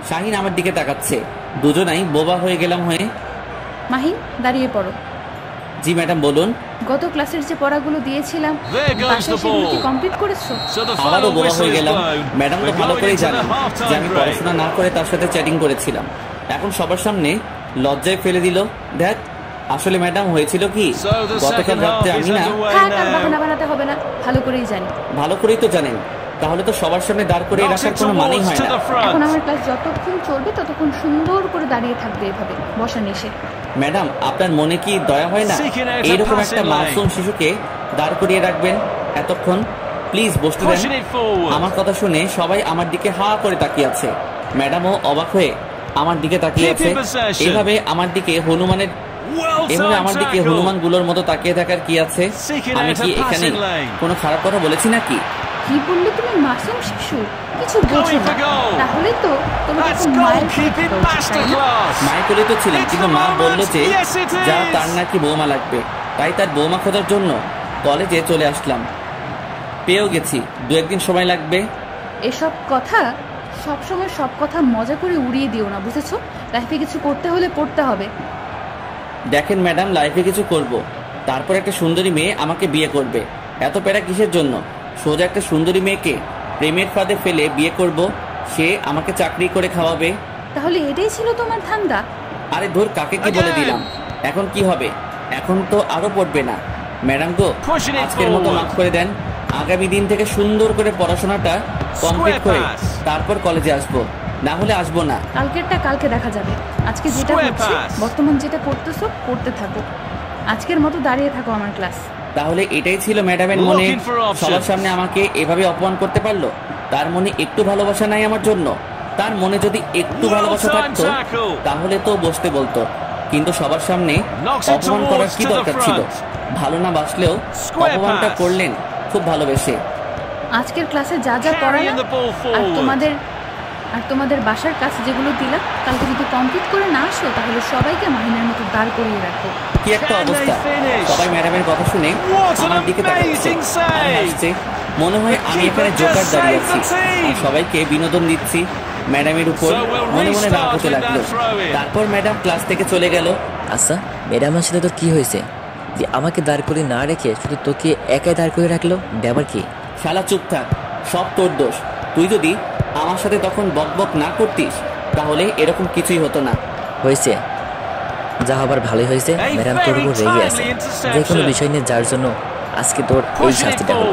শাহিন আমার দিকে তাকাচ্ছে, দুজনাই বোবা হয়ে গেলাম। মাহিন, দাঁড়িয়ে পড়ো। জি ম্যাডাম বলুন। গত ক্লাসের যে পড়াগুলো দিয়েছিলাম বাসায় সেগুলো কি কমপ্লিট করেছো? আবারও বোবা হয়ে গেলাম। ম্যাডাম তো ভালো করেই জানেন যে আমি পড়াশোনা না করে তার সাথে চ্যাটিং করেছিলাম। এখন সবার সামনে লজ্জায় ফেলে দিল। দেখ, আসলে ম্যাডাম হয়েছিল কি, গতকাল রাতে আমি না। থাক, আর বাহানা বানাতে হবে না, ভালো করেই জানি। ভালো করেই তো জানেন, তাহলে তো সবার সামনে দাঁড় করে রাখার কোনো মানেই হয় না। এখন আমার ক্লাস যতক্ষণ চলবে ততক্ষণ সুন্দর করে দাঁড়িয়ে থাকবে এভাবে, বসা নিষেধ। ম্যাডাম, আপনার মনে কি দয়া হয় না এইরকম একটা মাসুম শিশুকে দাঁড় করিয়ে রাখবেন এতক্ষণ? প্লিজ বসতে দেন। আমার কথা শুনে সবাই আমার দিকে হা করে তাকিয়ে আছে। ম্যাডামও অবাক হয়ে আমার দিকে তাকিয়ে আছে। এভাবে আমার দিকে হনুমানগুলোর মতো তাকিয়ে থাকার কি আছে? আমি কি এখানে কোনো খারাপ কথা বলেছি নাকি? কি বললে তুমি? মাসুম শিশু, কিছু বোঝো না। তাহলে তো তোমাকে মায়ের কোলে তো ছিলেন, কিন্তু মা বললো যে যা তার নাকি বৌমা লাগবে, তাই তার বৌমা খোঁজার জন্য কলেজে চলে আসলাম। পেয়েও গেছি, 2-1 দিন সময় লাগবে। এসব কথা সবসময় সব কথা মজা করে উড়িয়ে দিও না, বুঝেছো? লাইফে কিছু করতে হলে পড়তে হবে। দেখেন ম্যাডাম, লাইফে কিছু করব, তারপর একটা সুন্দরী মেয়ে আমাকে বিয়ে করবে। এত প্যারা কিসের জন্য? সোজা একটা সুন্দরী মেয়েকে প্রেমের ফাঁদে ফেলে বিয়ে করব, সে আমাকে চাকরি করে খাওয়াবে। তাহলে এটাই ছিল তোমার ধান্দা? আরে ধর, কাকে কি বলে দিলাম। এখন কি হবে? এখন তো আরো পড়বে না। ম্যাডাম গো, আজকের মতো মাফ করে দেন। আগামী দিন থেকে সুন্দর করে পড়াশোনাটা কমপ্লিট করে তারপর কলেজে আসবো, না হলে আসবো না। কালকেরটা কালকে দেখা যাবে। আজকে যেটা হচ্ছে, বর্তমান যেটা করতেছো করতে থাকো। আজকের মতো দাঁড়িয়ে থাকো আমার ক্লাস। তাহলে এটাই ছিল ম্যাডামের মনে? সবার সামনে আমাকে এভাবে অপমান করতে পারলো? তার মনে একটু ভালোবাসা নাই আমার জন্য? তার মনে যদি একটু ভালোবাসা থাকতো তাহলে তো বসতে বলতো, কিন্তু সবার সামনে অপমান করার কি দরকার ছিল? ভালো না বাসলেও অপমানটা করলেন খুব ভালোবেসে। আজকের ক্লাসে যা যা পড়ালাম আর তোমাদের বাসার কাজ যেগুলো দিলাম, কালকে যদি কমপ্লিট করে না আসো তাহলে সবাইকে মাহিনের মতো দাঁড় করিয়ে রাখো। কি একটা অবস্থা! সবাই ম্যাডামের কথা শুনে আমার দিকে তাকাচ্ছে। মনে হয় আমি এখানে জোকার দাঁড়িয়ে আছি আর সবাইকে বিনোদন দিচ্ছি। ম্যাডামের উপর মনে মনে রাগ হতে লাগলো। তারপর ম্যাডাম ক্লাস থেকে চলে গেল। আচ্ছা, ম্যাডামের সাথে তোর কি হয়েছে যে আমাকে দাঁড় করে না রেখে শুধু তোকে একাই দাঁড় করে রাখলো? ব্যাপার কি? শালা চুপ থাক, সব তোর দোষ। তুই যদি আমার সাথে তখন বকবক না করতিস তাহলে এরকম কিছুই হতো না। হয়েছে, যা হবার ভালোই হয়েছে। ম্যাডাম তোর উপর রেগে আছে যে কোনো বিষয় নিয়ে, যার জন্য আজকে তোর এই শাস্তিটা হলো।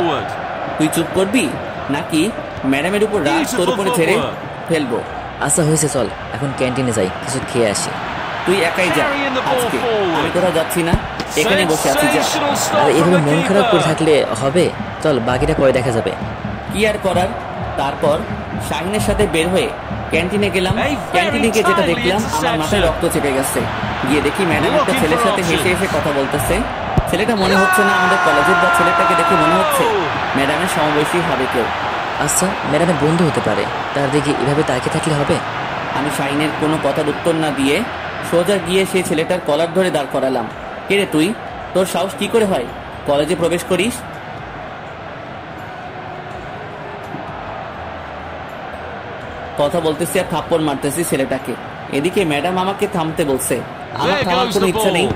তুই চুপ করবি নাকি ম্যাডামের উপর রাগ তোর উপরে ছেড়ে ফেলবো? আচ্ছা হয়েছে, চল এখন ক্যান্টিনে যাই, কিছু খেয়ে আসি। তুই একাই যা, আজকে আমি কোথাও যাচ্ছি না, এখানে বসে আছি যা। আর এভাবে মন খারাপ করে থাকলে হবে? চল বাকিটা পরে দেখা যাবে। কি আর করার। তারপর শাহিনের সাথে বের হয়ে ক্যান্টিনে গেলাম। ক্যান্টিনে গিয়ে যেটা দেখলাম, আমার মাথায় রক্ত চেপে গেছে। গিয়ে দেখি ম্যাডাম একটা ছেলের সাথে হেসে হেসে কথা বলতেছে। ছেলেটা মনে হচ্ছে না আমাদের কলেজের, বা ছেলেটাকে দেখে মনে হচ্ছে ম্যাডামের সমবয়সী হবে কেউ। আচ্ছা, ম্যাডামের বন্ধু হতে পারে, তার দিকে এভাবে তাকিয়ে থাকলে হবে? আমি শাহিনের কোনো কথার উত্তর না দিয়ে সোজা গিয়ে সেই ছেলেটার কলার ধরে দাঁড় করালাম। কে রে তুই? তোর সাহস কি করে হয় কলেজে প্রবেশ করিস? কথা বলতেছি আর থাপ্পড় মারতেছি ছেলেটাকে। এদিকে ম্যাডাম আমাকে থামতে বলছে। আমার থামার কোনো ইচ্ছা নেই,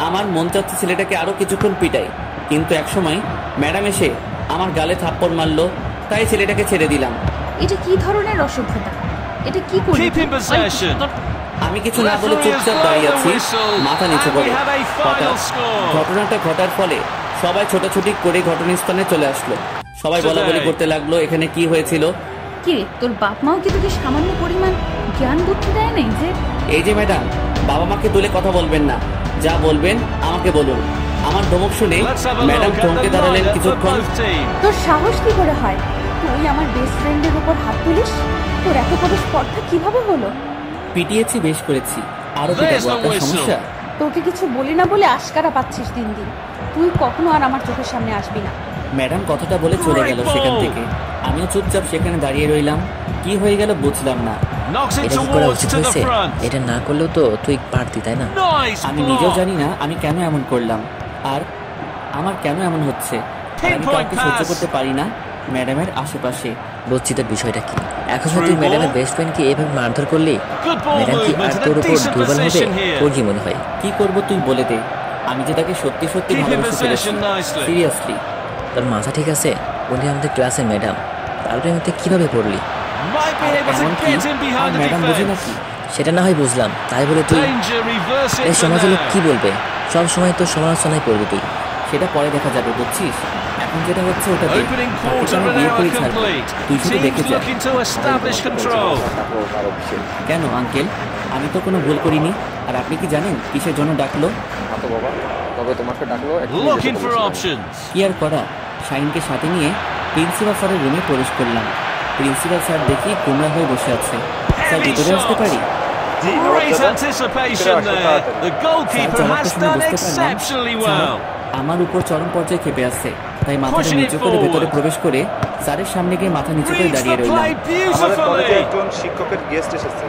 আমার মন চাচ্ছে ছেলেটাকে আরো কিছুক্ষণ পিটাই, কিন্তু একসময় ম্যাডাম এসে আমার গালে থাপ্পড় মারলো, তাই ছেলেটাকে ছেড়ে দিলাম। এটা কি ধরনের অসভ্যতা? এটা কি করলি? আমি কিছু না বলে চুপচাপ দাঁড়িয়ে আছি, মাথা নিচু করে। ঘটনাটা ঘটার ফলে সবাই ছোটাছুটি করে ঘটনাস্থানে চলে আসলো। সবাই বলাবলি করতে লাগলো এখানে কি হয়েছিল। কি রে, তোর বাপ মাও কি তোকে সামান্য পরিমাণ জ্ঞান বুদ্ধি দেয় নাই? যে এই যে ম্যাডাম, বাবা মাকে তুলে কথা বলবেন না, যা বলবেন আমাকে বলুন। আমার ধমক শুনে ম্যাডাম থমকে দাঁড়ালেন কিছুক্ষণ। তোর সাহস কি করে হয় তুই আমার বেস্ট ফ্রেন্ডের উপর হাত তুলিস? তোর এত বড় স্পর্ধা কিভাবে হলো? পিটিয়েছি, বেশ করেছি, আরো পিটাবো, আপনার সমস্যা? তোকে কিছু বলি না বলে আশকারা পাচ্ছিস দিন দিন। তুই কখনো আর আমার চোখের সামনে আসবি না। ম্যাডাম কথাটা বলে চলে গেল সেখান থেকে। আমিও চুপচাপ সেখানে দাঁড়িয়ে রইলাম। কি হয়ে গেল বুঝলাম না। এটা কি করা উচিত হয়েছে? এটা না করলেও তো তুই পারতি, তাই না? আমি নিজেও জানি না আমি কেন এমন করলাম, আর আমার কেন এমন হচ্ছে। আমি কাউকে সহ্য করতে পারি না ম্যাডামের আশেপাশে। বুঝছি তোর বিষয়টা কি। এখন তুই ম্যাডামের বেস্ট ফ্রেন্ডকে এভাবে মারধর করলি, ম্যাডাম কি আর তোর উপর দুর্বল হবে? তোর কি মনে হয়? কি করব তুই বলে দে। আমি যে তাকে সত্যি সত্যি ভালোবেসে ফেলেছি, সিরিয়াসলি। তোর মাথা ঠিক আছে? উনি আমাদের ক্লাসের ম্যাডাম, তারপরে আমি কিভাবে পড়লি? ম্যাডাম বুঝি নাকি? সেটা না হয় বুঝলাম, তাই বলে তুই এই সমাজের লোক কি বলবে? সব সময় তোর সমালোচনায় পড়বি তুই। সেটা পরে দেখা যাবে, বুঝছিস? এখন যেটা হচ্ছে ওটা দেখ। আমি বিয়ে করে ছাড়বো, তুই শুধু দেখে যা। কেন আঙ্কেল, আমি তো কোনো ভুল করিনি। আর আপনি কি জানেন কিসের জন্য ডাকলো? তবে তোমাকে ডাকলো কি আর করা, শাহিনকে সাথে নিয়ে প্রিন্সিপাল স্যারের রুমে প্রবেশ করলাম। প্রিন্সিপাল স্যার দেখি গোমরা হয়ে বসে আছে। স্যার ভিতরে আসতে পারি? আমার উপর চরম পর্যায়ে খেপে আছে, তাই মাথাটা নিচু করে ভেতরে প্রবেশ করে স্যারের সামনে গিয়ে মাথা নিচু করে দাঁড়িয়ে রইলাম। আমাদের কলেজে একজন শিক্ষকের গেস্ট এসেছে,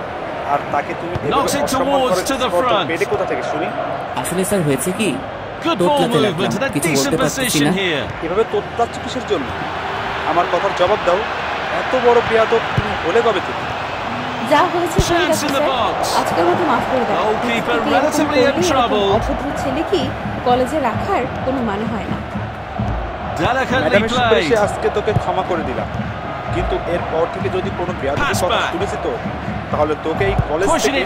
আর তাকে তুমি পেটে কোথা থেকে শুনি? আসলে স্যার হয়েছে কি, তোতলাতে লাগলাম, কিছু বলতে পারছি না। এভাবে তোতলাচ্ছ কিসের জন্য? আমার কথার জবাব দাও। এত বড় বেয়াদব তুমি হলে কবে থেকে? যা হয়েছে হয়ে গেছে স্যার, আজকের মতো মাফ করে দাও। অভদ্র ছেলে কি কলেজে রাখার কোনো মানে হয় না। ম্যাডামের সুপারিশে আজকে তোকে ক্ষমা করে দিলাম, কিন্তু এরপর থেকে যদি কোনো বেয়াদবি কথা শুনেছি তো তাহলে তোকে এই কলেজ থেকে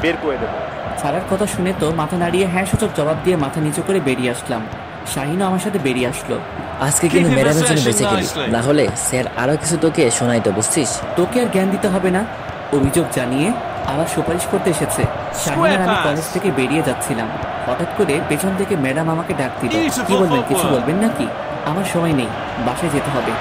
বের করে দেবো। স্যারের কথা শুনে তো মাথা নাড়িয়ে হ্যাঁ সূচক জবাব দিয়ে মাথা নিচু করে বেরিয়ে আসলাম। শাহিনও আমার সাথে বেরিয়ে আসলো। আজকে কিন্তু ম্যাডামের জন্য বেঁচে গেলি, না হলে স্যার আরো কিছু তোকে শোনাইতো, বুঝছিস? তোকে আর জ্ঞান দিতে হবে না। অভিযোগ জানিয়ে আবার সুপারিশ করতে এসেছে। শাহিন আর আমি কলেজ থেকে বেরিয়ে যাচ্ছিলাম, হঠাৎ করে পেছন থেকে ম্যাডাম আমাকে ডাক দিল। কি বলবেন, কিছু বলবেন নাকি? আমার সময় নেই, বাসায় যেতে হবে।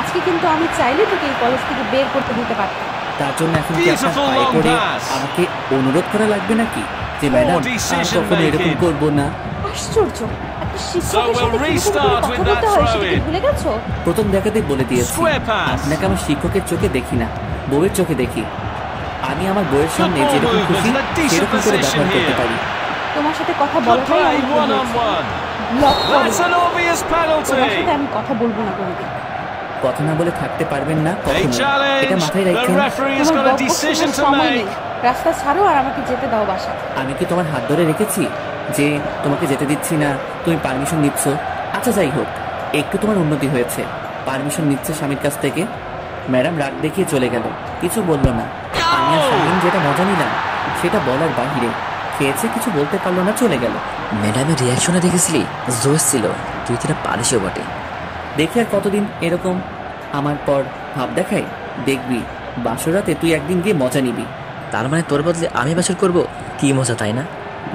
আজকে কিন্তু আমি চাইলে তোকে এই কলেজ থেকে বের করতে দিতে পারতাম। তার জন্য এখন কি আপনার পায়ে পড়ে আমাকে অনুরোধ করা লাগবে নাকি যে ম্যাডাম আর কখনো এরকম করবো না? আশ্চর্য, একটা শিক্ষকের সাথে কিভাবে কথা বলতে হয় সেটা কি ভুলে গেছো? প্রথম দেখাতেই বলে দিয়েছি, আপনাকে আমার শিক্ষকের চোখে দেখি না, বউয়ের চোখে দেখি। আমি আমার বউয়ের সামনে যেরকম খুশি সেরকম করে ব্যবহার করতে পারি। তোমার সাথে কথা বলাটাই আমি ব্লক করব। তোমার সাথে আমি কথা বলবো না কোনোদিন। কথা না বলে থাকতে পারবেন না কখনো, এটা মাথায় রাখবেন। তোমার বকবক সময় নেই, রাস্তা ছাড়ো আর আমাকে যেতে দাও বাসা। আমি কি তোমার হাত ধরে রেখেছি যে তোমাকে যেতে দিচ্ছি না, তুমি পারমিশন নিচ্ছ? আচ্ছা যাই হোক, একটু তোমার উন্নতি হয়েছে, পারমিশন নিচ্ছে স্বামীর কাছ থেকে। ম্যাডাম রাগ দেখিয়ে চলে গেল, কিছু বলল না। আমি আর শাহিন যেটা মজা নিলাম সেটা বলার বাহিরে। খেয়েছে, কিছু বলতে পারলো না, চলে গেল। ম্যাডামের রিয়াকশনে দেখেছিলি, জোশ ছিল। তুই তোরা পারিসও বটে। দেখি আর কতদিন এরকম আমার পর ভাব দেখাই। দেখবি বাসরাতে তুই একদিন গিয়ে মজা নিবি। তার মানে তোর বদলে আমি বাসর করব? কি মজা, তাই না?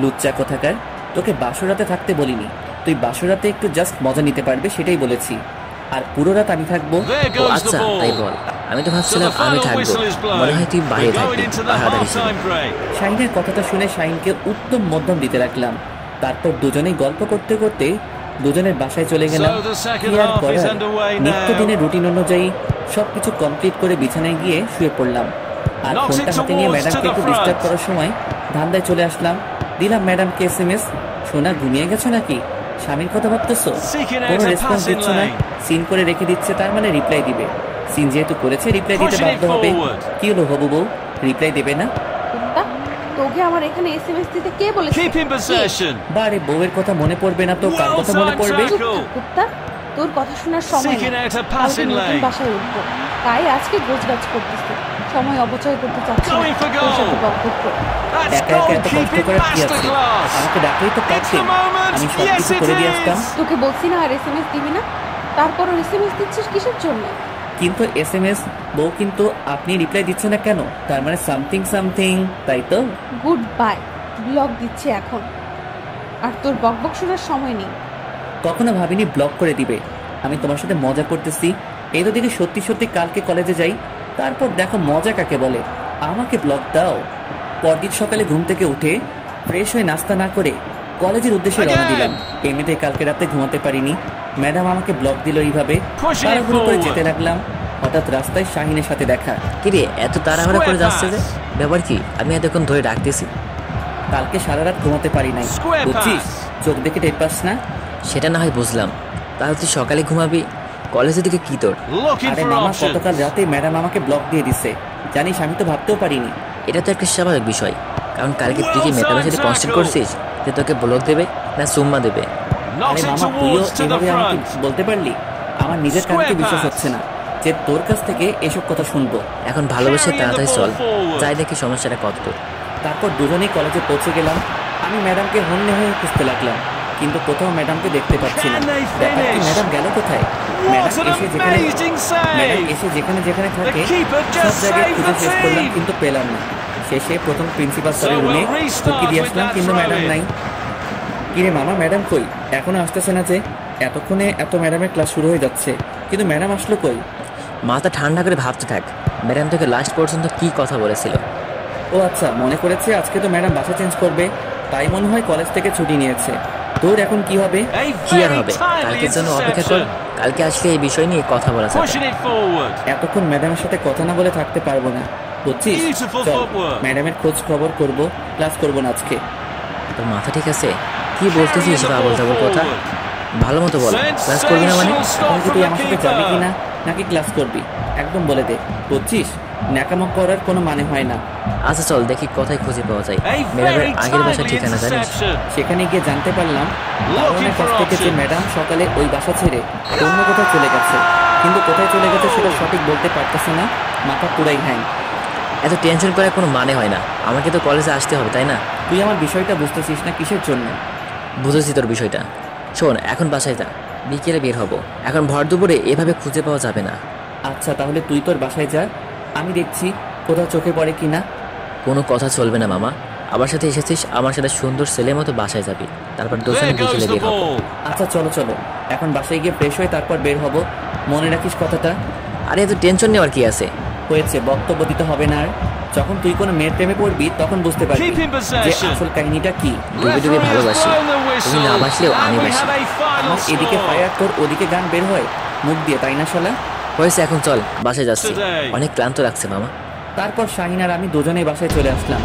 লুচ্চা কোথাকার, তোকে বাসরাতে থাকতে বলিনি। তুই বাসরাতে একটু জাস্ট মজা নিতে পারবে সেটাই বলেছি, আর পুরো রাত আমি থাকবো। আচ্ছা তাই বল। আমি তো ভাবছিলাম আমি থাকবো, মনে হয় তুই বাইরে থাকবি। শাহিনের কথাটা শুনে শাহিনকে উত্তম মধ্যম দিতে রাখলাম। তারপর দুজনেই গল্প করতে করতে দুজনের বাসায় চলে গেলাম। কি আর করার, নিত্যদিনের রুটিন অনুযায়ী সবকিছু কমপ্লিট করে বিছানায় গিয়ে শুয়ে পড়লাম। আর ফোনটা হাতে নিয়ে ম্যাডামকে একটু ডিস্টার্ব করার সময় ধান্দায় চলে আসলাম। দিলাম ম্যাডামকে SMS, সোনা ঘুমিয়ে গেছো নাকি? স্বামীর কথা ভাবতেছো? কোনো রেসপন্স দিচ্ছ না, সিন করে রেখে দিচ্ছে, তার মানে রিপ্লাই দিবে। সিন যেহেতু করেছে রিপ্লাই দিতে বাধ্য হবে। কি হলো হবু বউ, রিপ্লাই দেবে না? তোকে আমার এখানে SMS দিতে কে বলেছে? বারে বউয়ের কথা মনে পড়বে না তো কার কথা মনে পড়বে? কুত্তা, তোর কথা শোনার সময় নেই। কালকে নতুন বাসায় উঠবো, তাই আজকে গোছগাছ করতেছি। সময় অপচয় করতে চাচ্ছি না। একা একা এত কষ্ট করার কি আছে? আমাকে ডাকলেই তো পারতেন, আমি সব কিছু করে দিয়ে আসতাম। তোকে বলছি না আর SMS দিবি না, তারপরও SMS দিচ্ছিস কিসের জন্য? কিন্তু SMS বউ, কিন্তু আপনি রিপ্লাই দিচ্ছেন না কেন? তার মানে সামথিং সামথিং, তাই তো? গুড বাই, ব্লক দিচ্ছে এখন, আর তোর বকবক শোনার সময় নেই। কখনো ভাবিনি ব্লক করে দিবে। আমি তোমার সাথে মজা করতেছি, এই তো দেখি সত্যি সত্যি কালকে কলেজে যাই, তারপর দেখো মজা কাকে বলে। আমাকে ব্লক দাও। পরদিন সকালে ঘুম থেকে উঠে ফ্রেশ হয়ে নাস্তা না করে কলেজের উদ্দেশ্যে রওনা দিলাম। এমনিতে কালকে রাতে ঘুমাতে পারিনি, ম্যাডাম আমাকে ব্লক দিল এইভাবে। তাড়াহুড়ো করে যেতে লাগলাম। হঠাৎ রাস্তায় শাহিনের সাথে দেখা। কিরে এত তাড়াহুড়া করে যাচ্ছে যে, ব্যাপার কি? আমি এতক্ষণ ধরে ডাকতেছি। কালকে সারা রাত ঘুমাতে পারি নাই, বুঝছিস? চোখ দেখে টের পাস না? সেটা না হয় বুঝলাম, তাহলে তুই সকালে ঘুমাবি, কলেজের দিকে কি তোর? আরে মামা, গতকাল রাতে ম্যাডাম আমাকে ব্লক দিয়ে দিছে, জানিস? আমি তো ভাবতেও পারিনি। এটা তো একটা স্বাভাবিক বিষয়, কারণ কালকে তুই কি ম্যাডামের সাথে কনসেন্ট করছিস যে তোকে ব্লক দেবে না সুম্মা দেবে? আরে মামা, তুইও এভাবে আমাকে বলতে পারলি? আমার নিজের কানকে বিশ্বাস হচ্ছে না যে তোর কাছ থেকে এসব কথা শুনবো। এখন ভালোবেসে তাড়াতাড়ি চল, যাই দেখি সমস্যাটা কত দূর। তারপর দুজনেই কলেজে পৌঁছে গেলাম। আমি ম্যাডামকে হন্যে হয়ে খুঁজতে লাগলাম, কিন্তু কোথাও ম্যাডামকে দেখতে পাচ্ছি না। ব্যাপার কি, ম্যাডাম গেল কোথায়? ম্যাডাম এসে যেখানে যেখানে থাকে সব জায়গায় খুঁজে শেষ করলাম, কিন্তু পেলাম না। শেষে প্রথম প্রিন্সিপাল স্যারের রুমে ঢুকি দিয়ে আসলাম, কিন্তু ম্যাডাম নাই। কিরে মামা, ম্যাডাম কই? এখনো আসতেছে না যে? এতক্ষণে এত ম্যাডামের ক্লাস শুরু হয়ে যাচ্ছে, কিন্তু ম্যাডাম আসলো কই? মাথা ঠান্ডা করে ভাবতে থাক, ম্যাডাম তোকে লাস্ট পর্যন্ত কি কথা বলেছিল? ও আচ্ছা, মনে করেছে আজকে তো ম্যাডাম বাসা চেঞ্জ করবে, তাই মনে হয় কলেজ থেকে ছুটি নিয়েছে। তোর এখন কি হবে? কি আর হবে, কালকের জন্য অপেক্ষা কর, কালকে আসলে এই বিষয় নিয়ে কথা বলা যাবে। এতক্ষণ ম্যাডামের সাথে কথা না বলে থাকতে পারবো না, বুঝছিস? চল, ম্যাডামের খোঁজ খবর করবো, ক্লাস করবো না আজকে। তোর মাথা ঠিক আছে? কি বলতেছিস আবল তাবল কথা? ভালো মতো বল, ক্লাস করবি না মানে? এখন কি তুই আমার সাথে যাবি কিনা, নাকি ক্লাস করবি একদম বলে দে, বুঝছিস? ন্যাকামো করার কোনো মানে হয় না। আচ্ছা চল দেখি কোথায় খুঁজে পাওয়া যায় ম্যাডামের আগের বাসার ঠিকানা, জানিস? সেখানে গিয়ে জানতে পারলাম দারোয়ানের কাছ থেকে যে ম্যাডাম সকালে ওই বাসা ছেড়ে অন্য কোথাও চলে গেছে, কিন্তু কোথায় চলে গেছে সেটা সঠিক বলতে পারতেছে না। মাথা পুরাই হ্যাং। এত টেনশন করার কোনো মানে হয় না, আমাকে তো কলেজে আসতে হবে, তাই না? তুই আমার বিষয়টা বুঝতেছিস না কিসের জন্য? বুঝেছি তোর বিষয়টা। শোন, এখন বাসায় যা, বিকেলে বের হব, এখন ভর দুপুরে এভাবে খুঁজে পাওয়া যাবে না। আচ্ছা তাহলে তুই তোর বাসায় যা, আমি দেখছি কোথাও চোখে পড়ে কিনা। কোনো কথা চলবে না মামা, আমার সাথে এসেছিস, আমার সাথে সুন্দর ছেলের মতো বাসায় যাবি, তারপর দুজনে বিকেলে বের হব। আচ্ছা চলো চলো, এখন বাসায় গিয়ে ফ্রেশ হয়ে তারপর বের হব, মনে রাখিস কথাটা। আরে এত টেনশন নেওয়ার কি আছে? হয়েছে, বক্তব্য দিতে হবে না আর। যখন তুই কোনো মেয়ের প্রেমে পড়বি তখন বুঝতে পারবি যে আসল কাহিনীটা কি। ডুবে ডুবে ভালোবাসি, তুমি না বাসলেও আমি বাসি। আমার এদিকে ফায়ার, তোর ওদিকে গান বের হয় মুখ দিয়ে, তাই না শালা? হয়েছে, এখন চল, বাসায় যাচ্ছি, অনেক ক্লান্ত লাগছে মামা। তারপর শাহিন আর আমি দুজনেই বাসায় চলে আসলাম।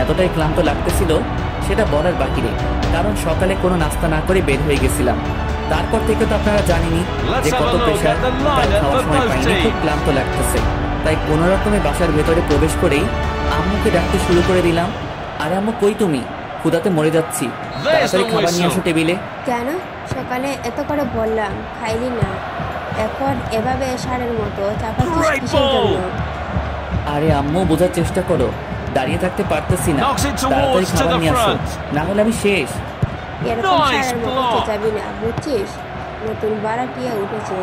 এতটাই ক্লান্ত লাগতেছিল সেটা বলার বাকি নেই, কারণ সকালে কোনো নাস্তা না করে বের হয়ে গেছিলাম। তারপর থেকে তো আপনারা জানেনই যে কত প্রেশার, তাই খাওয়ার সময় পাইনি, খুব ক্লান্ত লাগতেছে। তাই কোনো রকমে বাসার ভেতরে প্রবেশ করেই আম্মুকে ডাকতে শুরু করে দিলাম। আর আম্মু কই তুমি? ক্ষুধাতে মরে যাচ্ছি, তাড়াতাড়ি খাবার নিয়ে আসো টেবিলে। কেন সকালে এত করে বললাম খাইলি না, এখন এভাবে সারের মতো চাপাচ্ছিস কিসের জন্য? আরে আম্মু, বোঝার চেষ্টা করো, দাঁড়িয়ে থাকতে পারতেছি না, তাড়াতাড়ি খাবার নিয়ে আসো, না হলে আমি শেষ। এরকম সারের মতো চেঁচাবি না, বুঝছিস? নতুন ভাড়াটিয়া উঠেছে,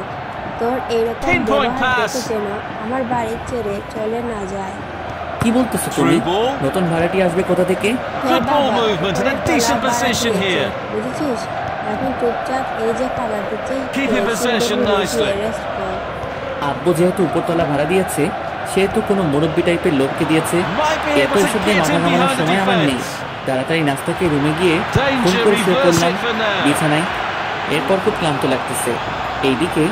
তোর এইরকম ব্যবহার দেখে যেন আমার বাড়ি ছেড়ে চলে না যায়। কি বলতেছো তুমি? নতুন ভাড়াটি আসবে কোথা থেকে? বুঝেছিস? এখন চুপচাপ এই যে খাবার দিচ্ছে, আব্বু যেহেতু উপরতলা ভাড়া দিয়েছে, সেহেতু কোনো মুরব্বী টাইপের লোককে দিয়েছে। এত এসব দিয়ে মাথা ঘামানোর সময় আমার নেই। তাড়াতাড়ি নাস্তাকে রুমে গিয়ে ফোন করে শুয়ে পড়লাম বিছানায়। এরপর খুব ক্লান্ত লাগতেছে। এইদিকে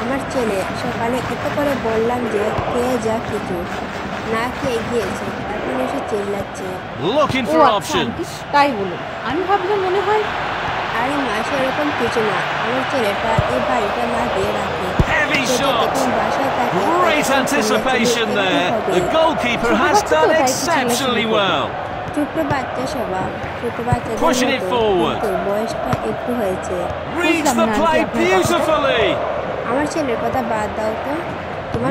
আমার ছেলে সকালে এত করে বললাম যে খেয়ে যা, কিছু না খেয়ে গিয়েছে, এখন এসে চিল্লাচ্ছে। তাই বলুন, আমি ভাবলাম মনে হয়। আরে মা, সেরকম কিছু না, আমার ছেলেটা এই বাড়িটা না দিয়ে রাখে, যখন বাসায় থাকে ছোট্ট বাচ্চা স্বভাব, ছোট বাচ্চাদের মতো, বয়সটা একটু হয়েছে। আমার ছেলের কথা বাদ দাও তো, তোমার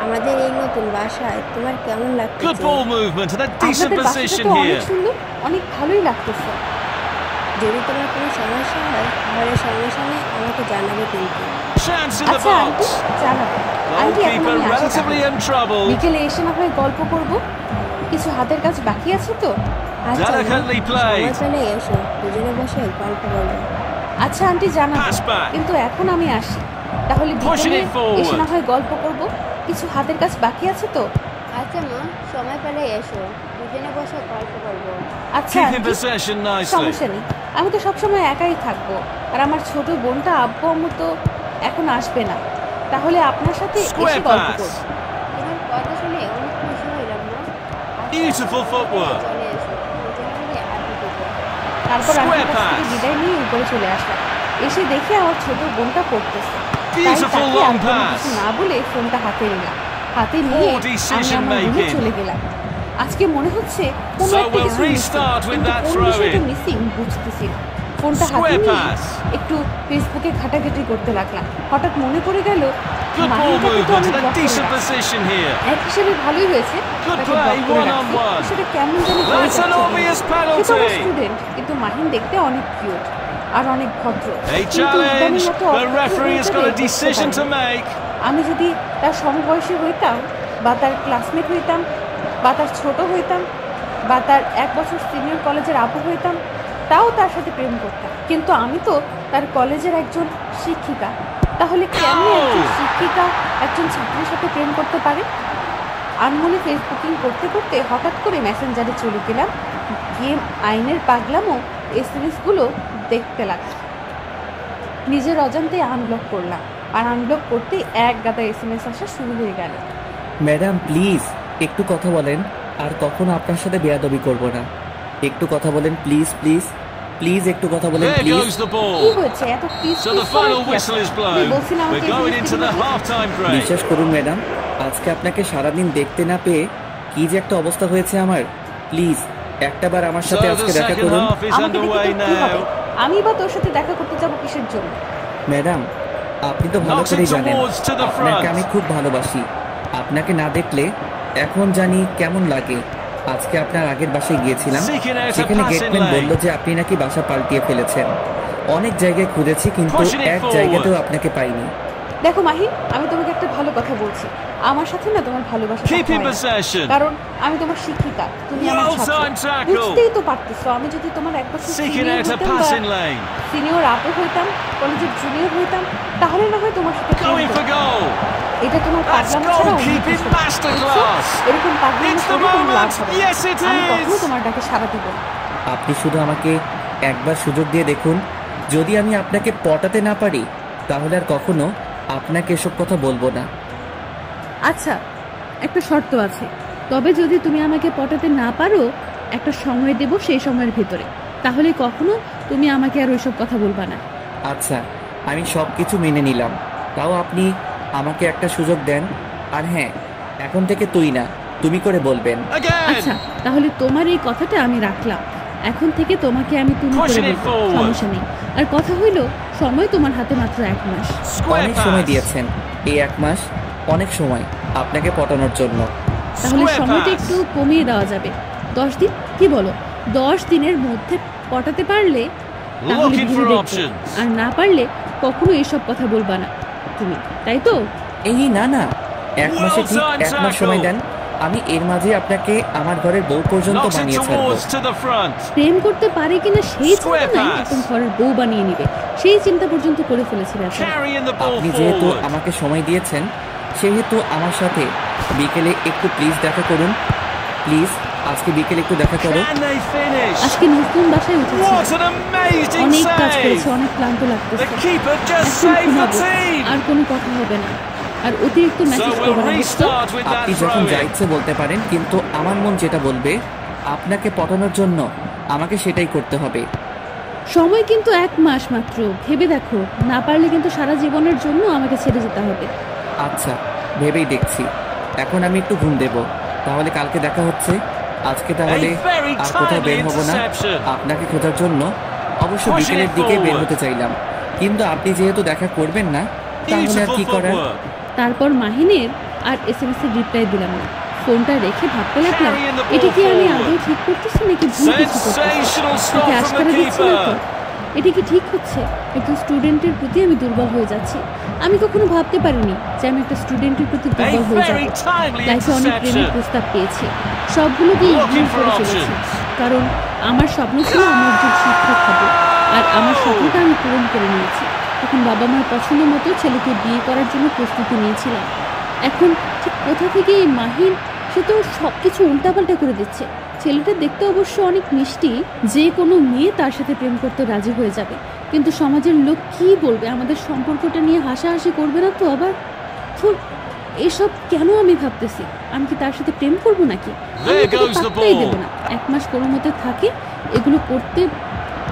আমাদের এই নতুন বাসায় তোমার কেমন লাগছে? অনেক ভালোই লাগতেছে। যদি তোমার কোনো সমস্যা হয় ঘরের সঙ্গে সঙ্গে আমাকে জানাবে কিন্তু। আচ্ছা আন্টি, জানাবো। আন্টি, এখন আমি আসি। বিকেলে এসে না হয় গল্প করব, কিছু হাতের কাজ বাকি আছে তো। আচ্ছা, সময় পেলে এসো, দুজনে বসে গল্প করবো। আচ্ছা আন্টি, জানাবো, কিন্তু এখন আমি আসি। তাহলে বিকেলে এসে না হয় গল্প করব, কিছু হাতের কাজ বাকি আছে তো। আচ্ছা মা, সময় পেলে এসো, দুজনে বসে গল্প করবো। আচ্ছা সমস্যা নেই, আমি তো সবসময় একাই থাকবো, আর আমার ছোট বোনটা আব্বু আম্মু তো এখন আসবে না, তাহলে আপনার সাথে এসে গল্প করবো। তোমার কথা শুনে অনেক খুশি হইলাম মা। চলে এসো, দুজনে মিলে আড্ডা দেবো। তারপর আমি কাছ থেকে বিদায় নিয়ে উপরে চলে আসলাম। এসে দেখি আমার ছোট বোনটা পড়তেছে, তাই তাকে আর কোনো কিছু না বলে ফোনটা হাতে নিলাম। হাতে নিয়ে আমি আমার রুমে চলে গেলাম। আজকে মনে হচ্ছে কোনো একটা কিছু মিসিং বুঝতেছি না। ফোনটা হাতে নিয়ে একটু ফেসবুকে ঘাটাঘাটি করতে লাগলাম। হঠাৎ মনে পড়ে গেল মাহিনটাকে তো আমি ব্লক করে রাখছি। এক হিসেবে ভালোই হয়েছে, তাকে ব্লক করে রাখছি। সেটা কেমন জানি করে যাচ্ছে। সে তো আমার স্টুডেন্ট, কিন্তু মাহিন দেখতে অনেক কিউট আর অনেক ভদ্র। কিন্তু ইদানিং এত আমি যদি তার সমবয়সী হইতাম, বা তার ক্লাসমেট হইতাম, বা তার ছোট হইতাম, বা তার 1 বছর সিনিয়র কলেজের আপু হইতাম, তাও তার সাথে প্রেম করতাম। কিন্তু আমি তো তার কলেজের একজন শিক্ষিকা। তাহলে কেমন একজন শিক্ষিকা একজন ছাত্রের সাথে প্রেম করতে পারে? আনমনে ফেসবুকিং করতে করতে হঠাৎ করে মেসেঞ্জারে চলে গেলাম, গিয়ে আইনের পাগলামো SMS-গুলো দেখতে লাগলাম। নিজের অজান্তে আনব্লক করলাম, আর আনব্লক করতে এক গাদা SMS আসা শুরু হয়ে গেল। ম্যাডাম প্লিজ একটু কথা বলেন, আর কখনো আপনার সাথে বেয়াদবি করব না। একটু কথা বলেন প্লিজ প্লিজ প্লিজ, একটু কথা বলেন প্লিজ। কি হয়েছে এত প্লিজ? বিশ্বাস করুন ম্যাডাম, আজকে আপনাকে সারাদিন দেখতে না পেয়ে কি যে একটা অবস্থা হয়েছে আমার। প্লিজ একটাবার আমার সাথে আজকে দেখা করুন। আমি বা তোর সাথে দেখা করতে যাব কিসের জন্য? ম্যাডাম আপনি তো ভালো করেই জানেন আপনাকে আমি খুব ভালোবাসি। আপনাকে না দেখলে এখন জানি কেমন লাগে। আজকে আপনার আগের বাসায় গিয়েছিলাম, সেখানে গেটম্যান বলল যে আপনি নাকি বাসা পাল্টিয়ে ফেলেছেন। অনেক জায়গায় খুঁজেছি কিন্তু এক জায়গাতেও আপনাকে পাইনি। দেখো মাহিন, আমি তোমাকে একটা ভালো কথা বলছি, আমার সাথে না তোমার ভালোবাসা, কারণ আমি তোমার শিক্ষিকা, তুমি আমার ছাত্র। বুঝতেই তো পারতেছো, আমি যদি তোমার 1 বছর সিনিয়র আপু হইতাম, কলেজের জুনিয়র হইতাম, তাহলে না হয় তোমার সাথে এটা তোমার পাগলামো ছাড়া এরকম পাগলামো করে কোনো লাভ হবে না। আমি কখনো তোমার ডাকে সাড়া দিব না। আপনি শুধু আমাকে একবার সুযোগ দিয়ে দেখুন, যদি আমি আপনাকে পটাতে না পারি তাহলে আর কখনো আপনাকে এসব কথা বলবো না। আচ্ছা, একটা শর্ত আছে, তবে যদি তুমি আমাকে পটাতে না পারো, একটা সময় দেব, সেই সময়ের ভিতরে, তাহলে কখনো তুমি আমাকে আর ওইসব কথা বলবা না। আচ্ছা, আমি সব কিছু মেনে নিলাম, তাও আপনি আমাকে একটা সুযোগ দেন। আর হ্যাঁ, এখন থেকে তুই না তুমি করে বলবেন। আচ্ছা, তাহলে তোমার এই কথাটা আমি রাখলাম, এখন থেকে তোমাকে আমি তুমি করে বলবো, সমস্যা নেই। আর কথা হইল, সময় তোমার হাতে মাত্র 1 মাস। অনেক সময় দিয়েছেন, এই 1 মাস অনেক সময় আপনাকে পটানোর জন্য। তাহলে সময়টা একটু কমিয়ে দেওয়া যাবে, 10 দিন, কি বলো? 10 দিনের মধ্যে পটাতে পারলে তাহলে ভেবে দেখো, আর না পারলে কখনো এসব কথা বলবা না তুমি, তাই তো? এই না না, 1 মাসে ঠিক 1 মাস সময় দেন, আমি এর মাঝে আপনাকে আমার ঘরের বউ পর্যন্ত বানিয়ে ছাড়বো। প্রেম করতে পারে কিনা সেই চিন্তা নাই, একদম ঘরের বউ বানিয়ে নিবে সেই চিন্তা পর্যন্ত করে ফেলেছিল। আপনি যেহেতু আমাকে সময় দিয়েছেন, সেহেতু আমার সাথে বিকেলে একটু প্লিজ দেখা করুন। প্লিজ আজকে বিকেলে একটু দেখা করো। আজকে নতুন বাসায় উঠেছি, অনেক কাজ করেছি, অনেক ক্লান্ত লাগতেছে, আর কোনো কথা হবে না, আর অতিরিক্ত মেসেজ করবে না। আপনি যখন যা ইচ্ছে বলতে পারেন, কিন্তু আমার মন যেটা বলবে আপনাকে পটানোর জন্য আমাকে সেটাই করতে হবে। সময় কিন্তু 1 মাস মাত্র, ভেবে দেখো, না পারলে কিন্তু সারা জীবনের জন্য আমাকে ছেড়ে যেতে হবে। আচ্ছা, ভেবেই দেখছি। এখন আমি একটু ঘুম দেব, তাহলে কালকে দেখা হচ্ছে। আজকে তাহলে আর কোথাও বের হব না। আপনাকে খোঁজার জন্য অবশ্য বিকেলের দিকে বের হতে চাইলাম, কিন্তু আপনি যেহেতু দেখা করবেন না, তাহলে আর কি করার। তারপর মাহিনের আর SMS এর রিপ্লাই দিলাম না, ফোনটা রেখে ভাবতে লাগলাম, এটা কি আমি আগেও ঠিক করতেছি নাকি ভুল কিছু করতেছি, তাকে আশকারা দিচ্ছি না তো? এটা কি ঠিক হচ্ছে? একজন স্টুডেন্টের প্রতি আমি দুর্বল হয়ে যাচ্ছি। আমি কখনো ভাবতে পারিনি যে আমি একটা স্টুডেন্টের প্রতি দুর্বল হয়ে যাব। লাইফে অনেক প্রেমের প্রস্তাব পেয়েছি, সবগুলোকেই ইগনোর করে ফেলেছি, কারণ আমার স্বপ্ন ছিল আমি একজন শিক্ষক হব, আর আমার স্বপ্নটা আমি পূরণ করে নিয়েছি। তখন বাবা মার পছন্দ মতো ছেলেকে বিয়ে করার জন্য প্রস্তুতি নিয়েছিলাম। এখন ঠিক কোথা থেকে এই মাহিন সে তো সব কিছু উল্টাপাল্টা করে দিচ্ছে। ছেলেটা দেখতে অবশ্য অনেক মিষ্টি, যে কোনো মেয়ে তার সাথে প্রেম করতে রাজি হয়ে যাবে, কিন্তু সমাজের লোক কি বলবে, আমাদের সম্পর্কটা নিয়ে হাসাহাসি করবে না তো আবার? এসব কেন আমি ভাবতেছি? আমি কি তার সাথে প্রেম করবো নাকি? পাত্তাই দেবো না। 1 মাস কোনো মতে থাকে, এগুলো করতে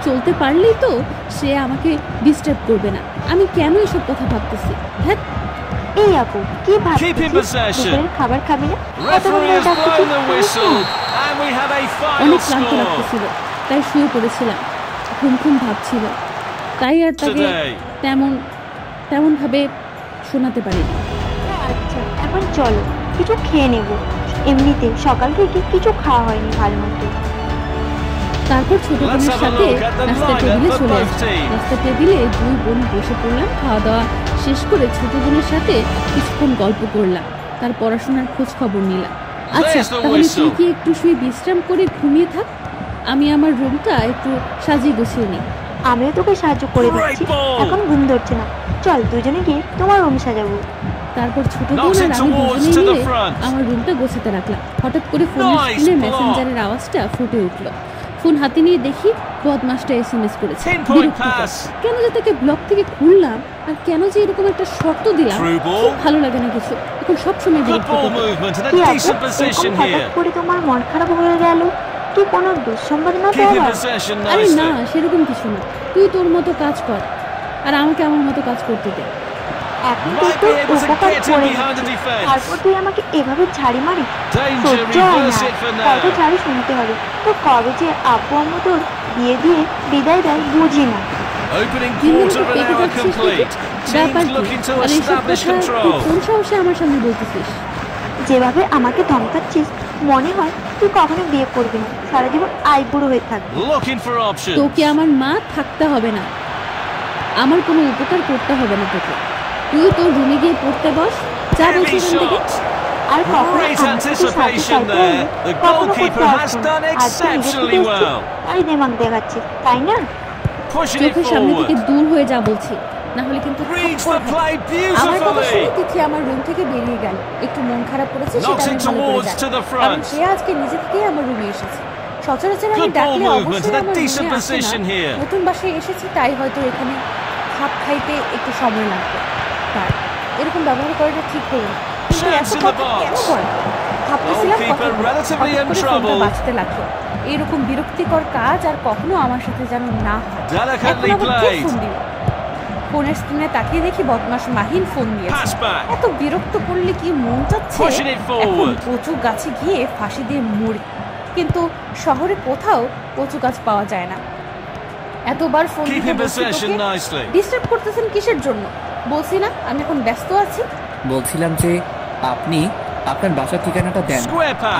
চলতে পারলেই তো সে আমাকে ডিস্টার্ব করবে না। আমি কেন এসব কথা ভাবতেছি? হ্যাঁ, এই আপু কি ভাবছিস? খাবার খাবি না? অনেক ক্লান্ত লাগতেছিল, তাই শুয়ে পড়েছিলাম। ঘুম ভাবছিল, তাই আর তাকে তেমন ভাবে শোনাতে পারিনি। আচ্ছা, এখন চলো কিছু খেয়ে নেব। এমনিতে সকাল থেকে কিছু খাওয়া হয়নি ভালো মতো। তারপর ছোট বোনের সাথে নাস্তা টেবিলে চলে আসছি। নাস্তা টেবিলে 2 বোন বসে পড়লাম। খাওয়া দাওয়া শেষ করে ছোট বোনের সাথে কিছুক্ষণ গল্প করলাম, তার পড়াশোনার খোঁজ খবর নিলাম। আচ্ছা, তাহলে তুই কি একটু শুয়ে বিশ্রাম করে ঘুমিয়ে থাক, আমি আমার রুমটা একটু সাজিয়ে গুছিয়ে নিই। আমিও তোকে সাহায্য করে দিচ্ছি, এখন ঘুম ধরছে না। চল দুজনে গিয়ে তোমার রুম সাজাবো। তারপর ছোট বোন আর আমি দুজনে মিলে আমার রুমটা গোছাতে রাখলাম। হঠাৎ করে ফোনের স্ক্রিনে মেসেঞ্জারের আওয়াজটা ফুটে উঠলো। ফোন হাতে নিয়ে দেখি বদমাসটা SMS করেছে। কেন যে তাকে ব্লক থেকে খুললাম, আর কেন যে এরকম একটা শর্ত দিলাম, খুব ভালো লাগে না কিছু। এখন সবসময় করে তোমার মন খারাপ হয়ে গেল, কি কোনো দুঃসংবাদ না? আরে না, সেরকম কিছু না। তুই তোর মতো কাজ কর, আর আমাকে আমার মতো কাজ করতে দে। এখন তুই তোর উপকার করে দিচ্ছিস, তারপর তুই আমাকে এভাবে ছাড়ি মারি? সহ্য হয় না, কত ছাড়ি শুনতে হবে। তো কবে যে আব্বু আম্মু তোর বিয়ে দিয়ে বিদায় দেয় বুঝি না। কোন সাহসে আমার সামনে বলতেছিস? যেভাবে আমাকে ধমকাচ্ছিস, মনে হয় তুই কখনো বিয়ে করবি না, সারা জীবন আইবুড়ো হয়ে থাকবি। তোকে আমার মা থাকতে হবে না, আমার কোনো উপকার করতে হবে না তোকে। তুই তোর রুমে গিয়ে পড়তে বস, যা বলছি এখান থেকে। আর কখনো দেমাগ দেখাচ্ছিস, তাই না? চোখের সামনে থেকে দূর হয়ে যা বলছি, না হলে কিন্তু আমার কথা শুনে তিথি আমার রুম থেকে বেরিয়ে গেল। একটু মন খারাপ করেছে, সেটা আমি ভালো করে জানি, কারণ সে আজকে নিজে থেকেই আমার রুমে এসেছে। সচরাচর আমি ডাকলে অবশ্যই আমার রুমে আসে না। নতুন বাসায় এসেছি, তাই হয়তো এখানে খাপ খাইতে একটু সময় লাগবে। তার এরকম ব্যবহার করাটা ঠিক হলো না। কিন্তু এত কথা কেন করে? ভাবতেছিলাম ফোনটা বাঁচতে লাগলো। এরকম বিরক্তিকর কাজ আর কখনো আমার সাথে যেন না হয়। এখন আবার কে ফোন দিল? ফোনের স্ক্রিনে তাকিয়ে দেখি বদমাস মাহিন ফোন দিয়েছে। এত বিরক্ত করলে কি মন চাচ্ছে এখন কচু গাছে গিয়ে ফাঁসি দিয়ে মরি, কিন্তু শহরে কোথাও কচু গাছ পাওয়া যায় না। এতবার ফোন দিতে ডিস্টার্ব করতেছেন কিসের জন্য? বলছি না আমি এখন ব্যস্ত আছি। বলছিলাম যে আপনি আপনার বাসার ঠিকানাটা দেন,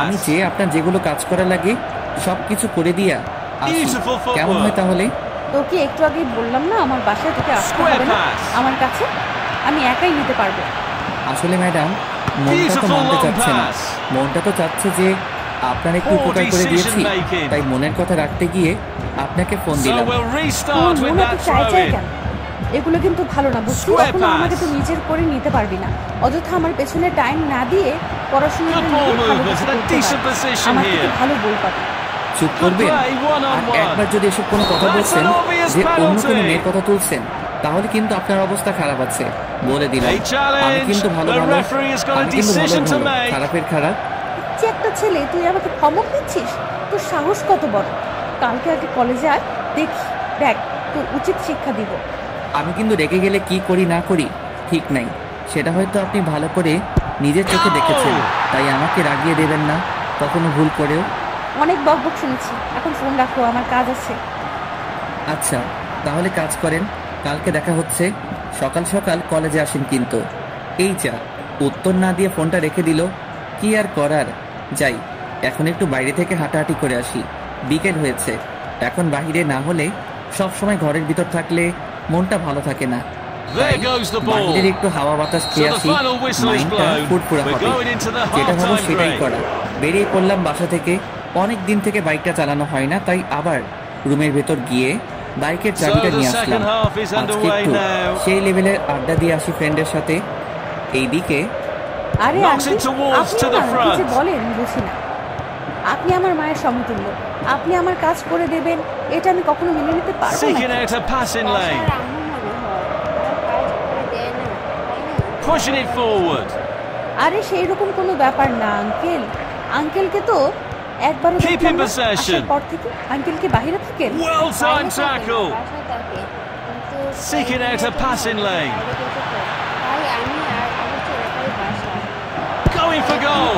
আমি যে আপনার যেগুলো কাজ করা লাগে সবকিছু করে দিয়া আসি, কেমন হয় তাহলে? তোকে একটু আগেই বললাম না আমার বাসায় তোকে আসতে হবে না, আমার কাছে আমি একাই নিতে পারবো। আসলে ম্যাডাম, মনটা তো মানতে চাচ্ছে না। মনটা তো চাচ্ছে যে আপনার একটু উপকার করে দিয়েছি, তাই মনের কথা রাখতে গিয়ে আপনাকে ফোন দিলাম। মন এত চাই কেন? এগুলো কিন্তু ভালো না, বুঝলি? এখন আমাকে তো নিজের করে নিতে পারবি না। অযথা আমার পেছনে টাইম না দিয়ে পড়াশোনা আমার থেকে ভালো বই পাবি। চুপ করবেন? আর একবার যদি এসব কোনো কথা বলছেন যে অন্য কোনো মেয়ের কথা তুলছেন, তাহলে কিন্তু আপনার অবস্থা খারাপ আছে, বলে দিলাম। আমি কিন্তু ভালো, খারাপের খারাপ। যে একটা ছেলে, তুই আমাকে ধমক দিচ্ছিস? তোর সাহস কত বড়! কালকে আগে কলেজে আয়, দেখি দেখ তোর উচিত শিক্ষা দিব। আমি কিন্তু রেগে গেলে কি করি না করি ঠিক নাই, সেটা হয়তো আপনি ভালো করে নিজের চোখে দেখেছেন, তাই আমাকে রাগিয়ে দেবেন না কখনো ভুল করেও। অনেক বকবক শুনেছি, এখন ফোন রাখো, আমার কাজ আছে। আচ্ছা তাহলে কাজ করেন, কালকে দেখা হচ্ছে। সকাল সকাল কলেজে আসেন কিন্তু। এই যা, উত্তর না দিয়ে ফোনটা রেখে দিল। কি আর করার, যাই এখন একটু বাইরে থেকে হাঁটাহাঁটি করে আসি। বিকেল হয়েছে, এখন বাইরে না হলে সব সময় ঘরের ভিতর থাকলে মনটা ভালো থাকে না। বাইরের একটু হাওয়া বাতাস খেয়ে আসি, মাইন্ডটা ফুরফুরা হবে। যেটা ভাবো সেটাই করা। বেরিয়ে পড়লাম বাসা থেকে। অনেক দিন থেকে বাইকটা চালানো হয় না, তাই আবার রুমের ভেতর গিয়ে বাইকের চাবিটা নিয়ে আসলাম। আজকে একটু সেই লেভেলের আড্ডা দিয়ে আসি ফ্রেন্ডের সাথে। এইদিকে আরে আন্টি, আপনি না কিছু বলেন বুঝি না। আপনি আমার মায়ের সমতুল্য, আপনি আমার কাজ করে দেবেন, এটা আমি কখনো মেনে নিতে পারবো না। আরে সেই রকম কোনো ব্যাপার না আঙ্কেল। আঙ্কেলকে তো একবারও দেখলাম না আসার পর থেকে। আঙ্কেলকে বাইরে থাকেন? Seeking out a passing lane. Going for goal.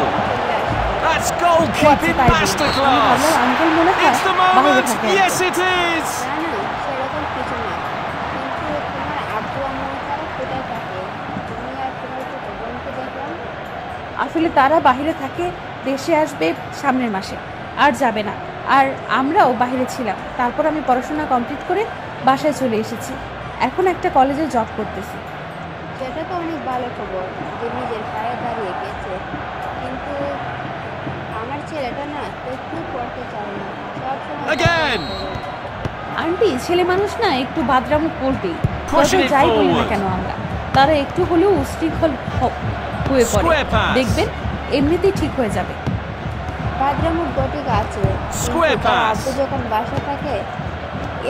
That's goalkeeping masterclass. It's the moment. Yes, it is. আসলে তারা বাইরে থাকে, দেশে আসবে সামনের মাসে, আর যাবে না। আর আমরাও বাইরে ছিলাম, তারপর আমি পড়াশোনা কমপ্লিট করে বাসায় চলে এসেছি। এখন একটা কলেজে জব করতেছি। সেটা তো অনেক ভালো খবর যে নিজের পায়ে দাঁড়িয়ে গেছে, কিন্তু আমার ছেলেটা না একটু পড়তে চায় না, আন্টি ছেলে মানুষ না একটু বাদরামো করবেই, যাই বলি না কেন আমরা, তারা একটু হলেও উশৃঙ্খল হয়ে পড়ে, দেখবেন এমনিতেই ঠিক হয়ে যাবে। বাদরামোর গতিক আছে, আপনি যখন বাসা থাকে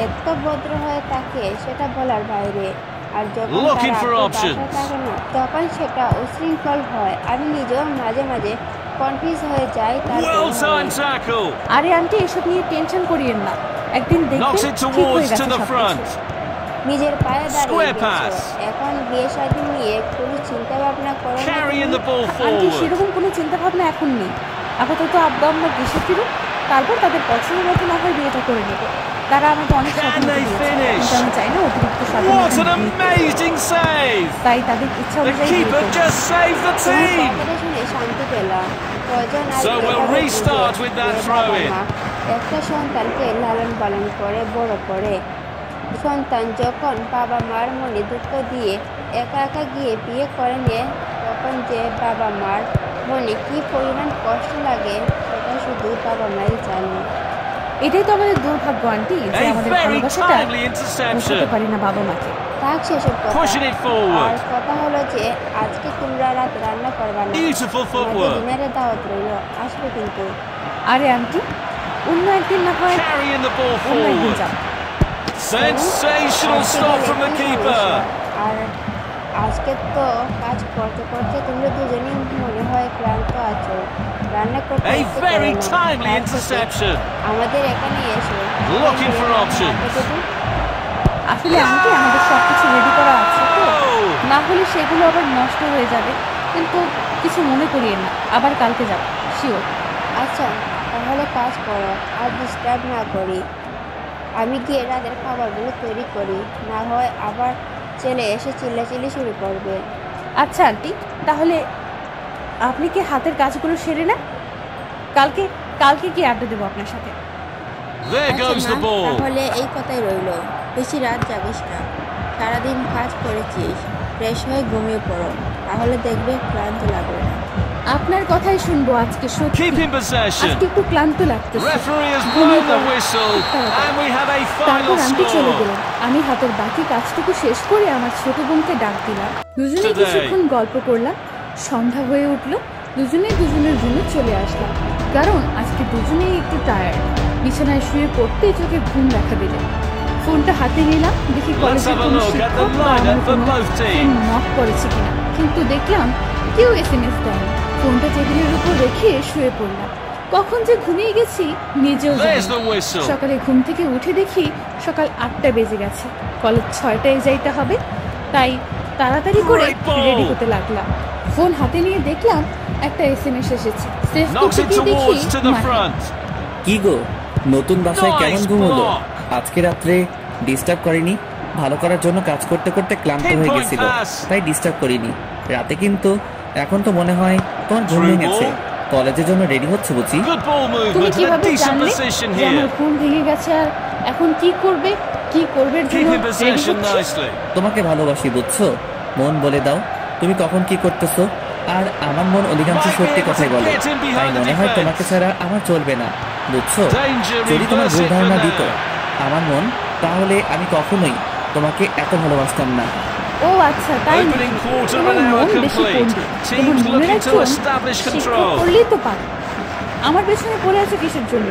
এত ভদ্র হয়ে থাকে সেটা বলার বাইরে, আর যখন বাসা থাকে না তখন সেটা উশৃঙ্খল হয়। আমি নিজেও মাঝে মাঝে কনফিউজ হয়ে যাই। আরে আন্টি এসব নিয়ে টেনশন করিয়েন না, একদিন দেখবেন ঠিক হয়ে গেছে সবকিছু। নিজের পায়ে দাঁড়িয়ে এখন বিয়ে শাদী নিয়ে কোনো চিন্তা ভাবনা করেন? আন্টি সেরকম কোনো চিন্তা ভাবনা এখন নেই। আপাতত আব্বা আম্মা দেশে ফিরুক, তারপর তাদের পছন্দ মতো না হয় বিয়েটা করে নেব। তারা আমাকে অনেক স্বাধীনতা দিয়েছে, কিন্তু আমি চাই না অতিরিক্ত স্বাধীনতা, তাই তাদের ইচ্ছা অনুযায়ী শুনে শান্তি পেলাম। একটা সন্তানকে লালন পালন করে বড় করে, সন্তান যখন বাবা মার মনে দুঃখ দিয়ে একা একা গিয়ে বিয়ে করে নেয়, তখন যে বাবা মার মনে কি পরিমাণ কষ্ট লাগে সেটা শুধু বাবা মাই জানে। এটাই তো আমাদের দুর্ভাগ্য আন্টি, যে আমাদের ভালোবাসাটা বুঝতে পারি না বাবা মাকে। থাক সেসব কথা। আর কথা হলো যে আজকে তোমরা রাত রান্না করবা না, ডিনারে দাওয়াত রইল, আসবে কিন্তু। আরে আন্টি অন্য একদিন না হয় অন্য একদিন যাব। Sensational stop from the keeper. আর আজকে তো কাজ করতে করতে তোমরা দুজনেই মনে হয় ক্লান্ত আছো, রান্না করতে আমাদের এখানে এসো। আসলে আন্টি আমাদের সবকিছু রেডি করা আছে তো, না হলে সেগুলো আবার নষ্ট হয়ে যাবে, কিন্তু কিছু মনে করিয়ে না, আবার কালকে যাব শিওর। আচ্ছা তাহলে কাজ করো, আর ডিস্টার্ব না করি। আমি গিয়ে রাতের খাবারগুলো তৈরি করি, না হয় আবার ছেলে এসে চিল্লাচিল্লি শুরু করবে। আচ্ছা আন্টি, তাহলে আপনি কি হাতের কাজগুলো সেরে না? কালকে কি আড্ডা দেবো আপনার সাথে। তাহলে এই কথাই রইল, বেশি রাত জাগিস না, সারাদিন কাজ করেছিস, ফ্রেশ হয়ে ঘুমিয়ে পড়ো, তাহলে দেখবে ক্লান্ত লাগবে না। আপনার কথাই শুনবো আজকে, সত্যি আজকে একটু ক্লান্ত লাগতেছে। তারপর আন্টি চলে গেলেন, আমি হাতের বাকি কাজটুকু শেষ করে আমার ছোট বোনকে ডাক দিলাম। দুজনে কিছুক্ষণ গল্প করলাম, সন্ধ্যা হয়ে উঠলো, দুজনে দুজনের রুমে চলে আসলাম, কারণ আজকে দুজনেই একটু টায়ার্ড। বিছানায় শুয়ে পড়তেই চোখে ঘুম দেখা দিল। ফোনটা হাতে নিলাম, দেখি কলেজের কোনো শিক্ষক বা আমার কোনো নক করেছে কিনা, কিন্তু দেখলাম কেউ SMS দেয়নি। ফোনটা টেবিলের উপর রেখে শুয়ে পড়লাম। কখন যে ঘুমিয়ে গেছি নিজেও জানি। সকালে ঘুম থেকে উঠে দেখি সকাল 8টা বেজে গেছে, কলেজ 6টায় যাইতে হবে, তাই তাড়াতাড়ি করে রেডি হতে লাগলাম। ফোন হাতে নিয়ে দেখলাম একটা SMS এসেছে। সেভ করতে দেখি কি গো, নতুন বাসায় কেমন ঘুম হলো? আজকে রাত্রে ডিস্টার্ব করিনি, ভালো করার জন্য কাজ করতে করতে ক্লান্ত হয়ে গেছিল, তাই ডিস্টার্ব করিনি রাতে। কিন্তু এখন তো মনে হয় তোমার ঘুম ভেঙেছে, কলেজের জন্য রেডি হচ্ছে বুঝি। তুমি কিভাবে জানলে যে আমার ঘুম ভেঙে গেছে আর এখন কি করবে জন্য রেডি হচ্ছে? তোমাকে ভালোবাসি বুঝছো, মন বলে দাও তুমি কখন কি করতেছো। আর আমার মন অধিকাংশ সত্যি কথাই বলে, তাই মনে হয় তোমাকে ছাড়া আমার চলবে না বুঝছো। যদি তোমার ভুল ধারণা দিত আমার মন, তাহলে আমি কখনোই তোমাকে এত ভালোবাসতাম না। ও আচ্ছা, তাই তোমার মন বেশি পড়বে, তোমার মনের একজন শিক্ষক করলেই তো পারো। আমার পেছনে পড়ে আছে কিসের জন্য?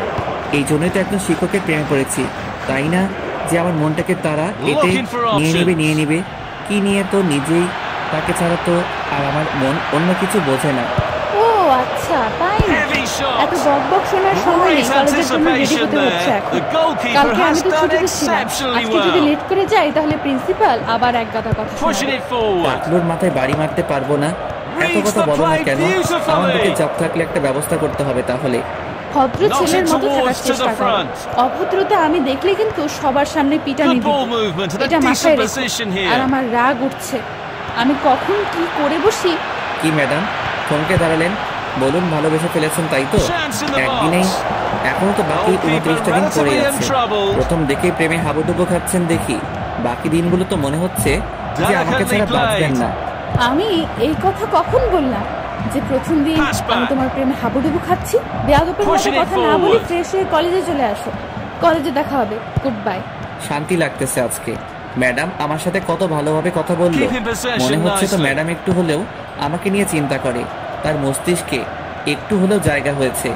এই জন্যই তো একজন শিক্ষকের প্রেমে পড়েছি, তাই না? যে আমার মনটাকে তারা এতে নিয়ে নেবে কি নিয়ে, তো নিজেই তাকে ছাড়া তো আর আমার মন অন্য কিছু বোঝে না। ও আচ্ছা, তাই না? এত বকবক শোনার সময় নেই, কলেজের জন্য রেডি হতে হচ্ছে এখন। কালকে আমি তো ছুটিতে ছিলাম, আজকে যদি লেট করে যাই তাহলে প্রিন্সিপাল আবার এক গাদা কথা শোনাবে। পাতলুর মাথায় বাড়ি মারতে পারবো না, এত কথা বলো না কেন? আমার দিকে জব থাকলে একটা ব্যবস্থা করতে হবে তাহলে। ভদ্র ছেলের মতো থাকার চেষ্টা করো, অভদ্রতা আমি দেখলে কিন্তু সবার সামনে পিটানি দিব, এটা মাথায় রেখো। আর আমার রাগ উঠছে, আমি কখন কি করে বসি। কি ম্যাডাম থমকে দাঁড়ালেন? বলুন, ভালোবেসে ফেলেছেন তাই তো? একদিনেই? এখনো তো বাকি 29টা দিন পড়ে যাচ্ছে। প্রথম দেখেই প্রেমে হাবুডুবু খাচ্ছেন দেখি, বাকি দিনগুলো তো মনে হচ্ছে যে আমাকে ছাড়া বাঁচবেন না। আমি এই কথা কখন বললাম যে প্রথম দিন আমি তোমার প্রেমে হাবুডুবু খাচ্ছি? বেয়াদবের মতো কথা না বলে ফ্রেশ হয়ে কলেজে চলে আসো, কলেজে দেখা হবে, গুড বাই। শান্তি লাগতেছে আজকে, ম্যাডাম আমার সাথে কত ভালোভাবে কথা বললো। মনে হচ্ছে তো ম্যাডাম একটু হলেও আমাকে নিয়ে চিন্তা করে, তার মস্তিষ্কে একটু হলেও জায়গা হয়েছে।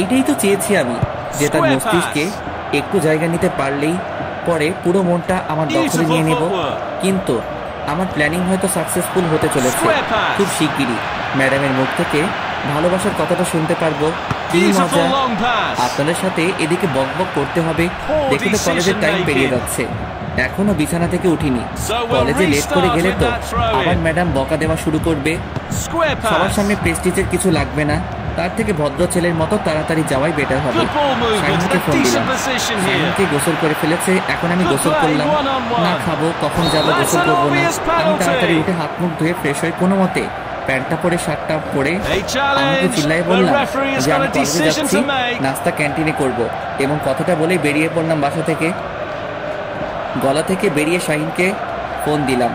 এইটাই তো চেয়েছি আমি, যে তার মস্তিষ্কে একটু জায়গা নিতে পারলেই পরে পুরো মনটা আমার দখলে নিয়ে নেব। কিন্তু আমার প্ল্যানিং হয়তো সাকসেসফুল হতে চলেছে। খুব শিগগিরই ম্যাডামের মুখ থেকে ভালোবাসার কথাটা শুনতে পারবো। কি মজা! আপনাদের সাথে এদিকে বকবক করতে হবে, দেখে তো কলেজের টাইম পেরিয়ে যাচ্ছে, এখনো বিছানা থেকে উঠিনি। কলেজে লেট করে গেলে তো আবার ম্যাডাম বকা দেওয়া শুরু করবে। সবার সামনে প্রেস্টিজের কিছু লাগবে না, তার থেকে ভদ্র ছেলের মতো তাড়াতাড়ি যাওয়াই বেটার হবে। শাহিনকে ফোন দিলাম, শাহিনকে গোসল করে ফেলেছে, এখন আমি গোসল করলাম না, খাবো কখন যাবো, গোসল করবো না। আমি তাড়াতাড়ি উঠে হাত মুখ ধুয়ে ফ্রেশ হয়ে কোনো মতে প্যান্টটা পরে শার্টটা পরে আমাকে চিল্লাই বললাম যে আমি কলেজে যাচ্ছি, নাস্তা ক্যান্টিনে করব, এবং কথাটা বলেই বেরিয়ে পড়লাম বাসা থেকে। গলা থেকে বেরিয়ে শাহিনকে ফোন দিলাম।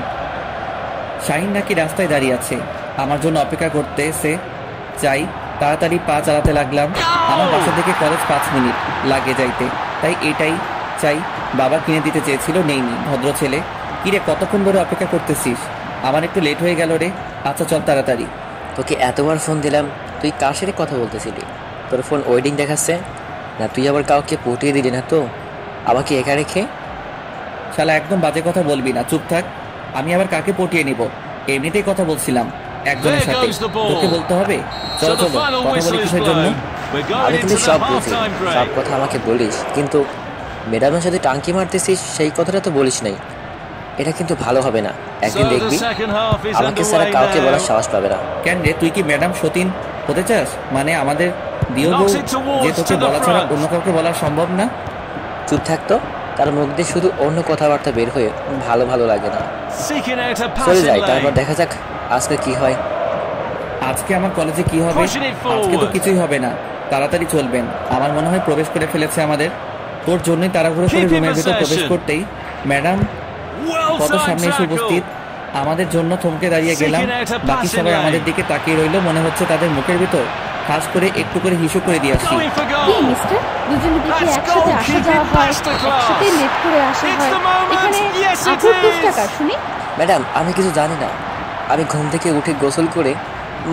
শাহিন নাকি রাস্তায় দাঁড়িয়ে আছে, আমার জন্য অপেক্ষা করতেছে। চাই তাড়াতাড়ি পা চালাতে লাগলাম। আমার বাসা থেকে কলেজ 5 মিনিট লাগে যাইতে, তাই এটাই চাই। বাবা কিনে দিতে চেয়েছিল, নেইনি। ভদ্র ছেলে। কিরে, কতক্ষণ ধরে অপেক্ষা করতেছিস? আমার একটু লেট হয়ে গেল রে। আচ্ছা চল তাড়াতাড়ি। তোকে এতবার ফোন দিলাম, তুই কার সাথে কথা বলতেছিলি? তোর ফোন ওয়েডিং দেখাচ্ছে না? তুই আবার কাউকে পটিয়ে দিলি না তো আমাকে একা রেখে? শালা একদম বাজে কথা বলবি না, চুপ থাক। আমি আবার কাকে পটিয়ে নিব? এমনিতেই কথা বলছিলাম একজনের সাথে, তোকে বলতে হবে? চলো চলো, কথা বলি কিসের জন্য? আমি কিন্তু সব বুঝি, সব কথা আমাকে বলিস, কিন্তু ম্যাডামের সাথে টাঙ্কি মারতেছিস সেই কথাটা তো বলিস নাই। এটা কিন্তু ভালো হবে না, একদিন দেখবি আমাকে ছাড়া কাউকে বলার সাহস পাবে না। কেন রে, তুই কি ম্যাডাম সতীন হতে চাস? মানে আমাদের দিও বউ যে তোকে বলা ছাড়া অন্য কাউকে বলা সম্ভব না? চুপ থাকতো, তার মুখ দিয়ে শুধু অন্য কথাবার্তা বের হয়ে ভালো ভালো লাগে না। চলে যাই, তারপর দেখা যাক আজকে কি হয়। আজকে আমার কলেজে কি হবে? আজকে তো কিছুই হবে না, তাড়াতাড়ি চলবেন। আমার মনে হয় প্রবেশ করে ফেলেছে আমাদের। তোর জন্যই তাড়াহুড়ো করে রুমের ভেতর প্রবেশ করতেই ম্যাডাম কত সামনে এসে উপস্থিত। আমাদের জন্য থমকে দাঁড়িয়ে গেলাম। বাকি সবাই আমাদের দিকে তাকিয়ে রইল, মনে হচ্ছে তাদের মুখের ভিতর খাস করে একটু করে হিসু করে দিয়ে আসি। কি মিস্টার, দুজনে দেখি একসাথে আসা যাওয়া হয়, একসাথে লেট করে আসা হয়, এখানে আপুর টাকা শুনি? ম্যাডাম আমি কিছু জানি না, আমি ঘুম থেকে উঠে গোসল করে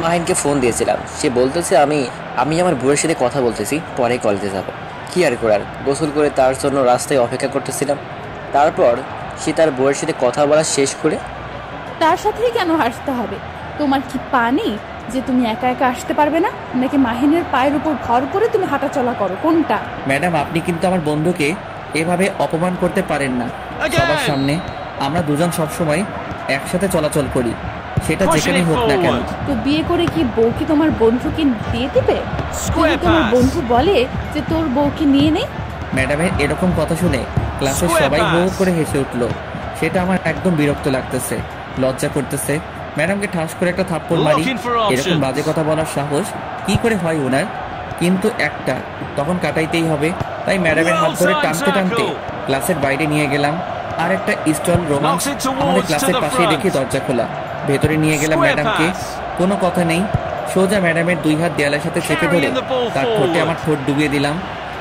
মাহিনকে ফোন দিয়েছিলাম। সে বলতেছে আমি আমার বউয়ের সাথে কথা বলতেছি, পরে কলেজে যাব। কি আর করার, গোসল করে তার জন্য রাস্তায় অপেক্ষা করতেছিলাম। তারপর সে তার বউয়ের সাথে কথা বলা শেষ করে। তার সাথেই কেন আসতে হবে? তোমার কি পানি যে তুমি একা একা আসতে পারবে না, নাকি মাহিনের পায়ের উপর ভর করে তুমি হাঁটাচলা করো? কোনটা? ম্যাডাম আপনি কিন্তু আমার বন্ধুকে এভাবে অপমান করতে পারেন না সবার সামনে। আমরা দুজন সবসময় একসাথে চলাচল করি, সেটা যেখানেই হোক না কেন। তো বিয়ে করে কি বউকে তোমার বন্ধুকে দিয়ে দিবে? যদি তোমার বন্ধু বলে যে তোর বউকে নিয়ে নেই? ম্যাডামের এরকম কথা শুনে ক্লাসের সবাই হো করে হেসে উঠলো। সেটা আমার একদম বিরক্ত লাগতেছে, লজ্জা করতেছে। ম্যাডামকে ঠাস করে একটা থাপ্পড় মারি। এরকম বাজে কথা বলার সাহস কি করে হয় ওনার? কিন্তু একটা তখন কাটাইতেই হবে, তাই ম্যাডামের হাত ধরে টানতে টানতে ক্লাসের বাইরে নিয়ে গেলাম। আর একটা স্টল রোমান্স আমাদের ক্লাসের পাশেই রেখে দরজা খোলা। ভেতরে নিয়ে গেলাম ম্যাডামকে। কোনো কথা নেই, সোজা ম্যাডামের 2 হাত দেয়ালের সাথে চেপে ধরে তার ঠোঁটে আমার ঠোঁট ডুবিয়ে দিলাম।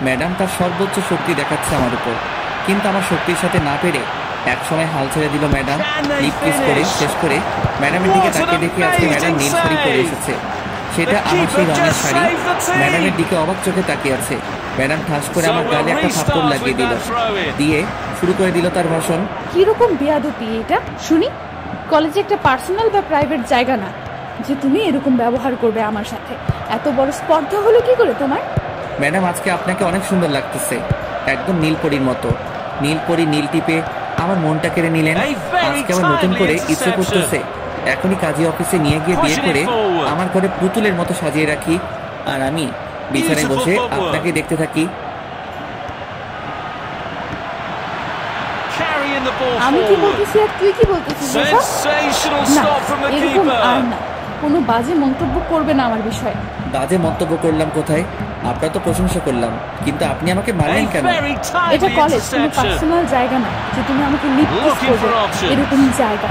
ম্যাডাম তার সর্বোচ্চ শক্তি দেখাচ্ছে আমার উপর, কিন্তু আমার শক্তির সাথে না পেরে এক সময় হাল ছেড়ে দিল ম্যাডাম। লিপ কিস করে শেষ করে ম্যাডামের দিকে তাকিয়ে দেখে আজকে ম্যাডাম নীল শাড়ি পরে এসেছে। সেটা আমার সেই রঙের শাড়ি। ম্যাডামের দিকে অবাক চোখে তাকিয়ে আছে। ম্যাডাম ঠাস করে আমার গালে একটা থাপ্পড় লাগিয়ে দিল, দিয়ে শুরু করে দিল তার ভাষণ। কিরকম বেয়াদবি এটা শুনি? কলেজে একটা পার্সোনাল বা প্রাইভেট জায়গা না যে তুমি এরকম ব্যবহার করবে আমার সাথে। এত বড় স্পর্ধা হলো কি করে তোমার? ম্যাডাম আজকে আপনাকে অনেক সুন্দর লাগতেছে, একদম নীলপরীর মতো। নীলপরী নীল টিপে আমার মনটা কেড়ে নিলেন। আজকে আবার নতুন করে ইচ্ছে করতেছে এখনই কাজী অফিসে নিয়ে গিয়ে বিয়ে করে আমার ঘরে পুতুলের মতো সাজিয়ে রাখি, আর আমি বিছানায় বসে আপনাকে দেখতে থাকি। আমি কি বলতেছি আর তুই কি বলতেছিস? না, এরকম আর না। কোনো বাজে মন্তব্য করবে না আমার বিষয়ে। বাজে মন্তব্য করলাম কোথায়? আপনার তো প্রশংসা করলাম, কিন্তু আপনি আমাকে মারলেন কেন? এটা কলেজ, কোনো পার্সোনাল জায়গা না যে তুমি আমাকে লিপ কিস করবে। এরকম জায়গা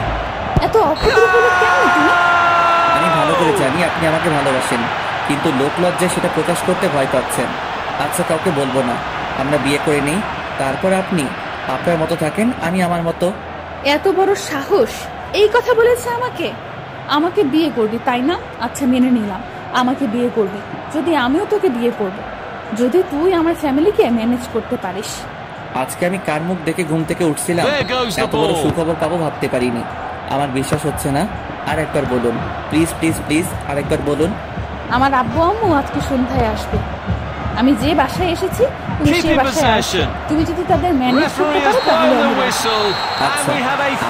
এত অপরাধ হলো কেন তুমি? আমি ভালো করে জানি আপনি আমাকে ভালোবাসেন, কিন্তু লোক লজ্জায় সেটা প্রকাশ করতে ভয় পাচ্ছেন। আচ্ছা, কাউকে বলবো না, আমরা বিয়ে করে নেই, তারপর আপনি আপনার মতো থাকেন, আমি আমার মতো। এত বড় সাহস! এই কথা বলেছে আমাকে? আমাকে বিয়ে করবি তাই না? আচ্ছা, মেনে নিলাম আমাকে বিয়ে করবি। যদি আমিও তোকে বিয়ে করব, যদি তুই আমার ফ্যামিলিকে ম্যানেজ করতে পারিস। আজকে আমি কার মুখ দেখে ঘুম থেকে উঠছিলাম, এত বড় সুখবর পাবো ভাবতে পারিনি। আমার বিশ্বাস হচ্ছে না, আর একবার বলুন প্লিজ প্লিজ প্লিজ, আর একবার বলুন। আমার আব্বু আম্মু আজকে সন্ধ্যায় আসবে। আমি যে বাসায় এসেছি তুমি সেই বাসায় আসবে। তুমি যদি তাদের ম্যানেজ করতে পারো তাহলে আচ্ছা,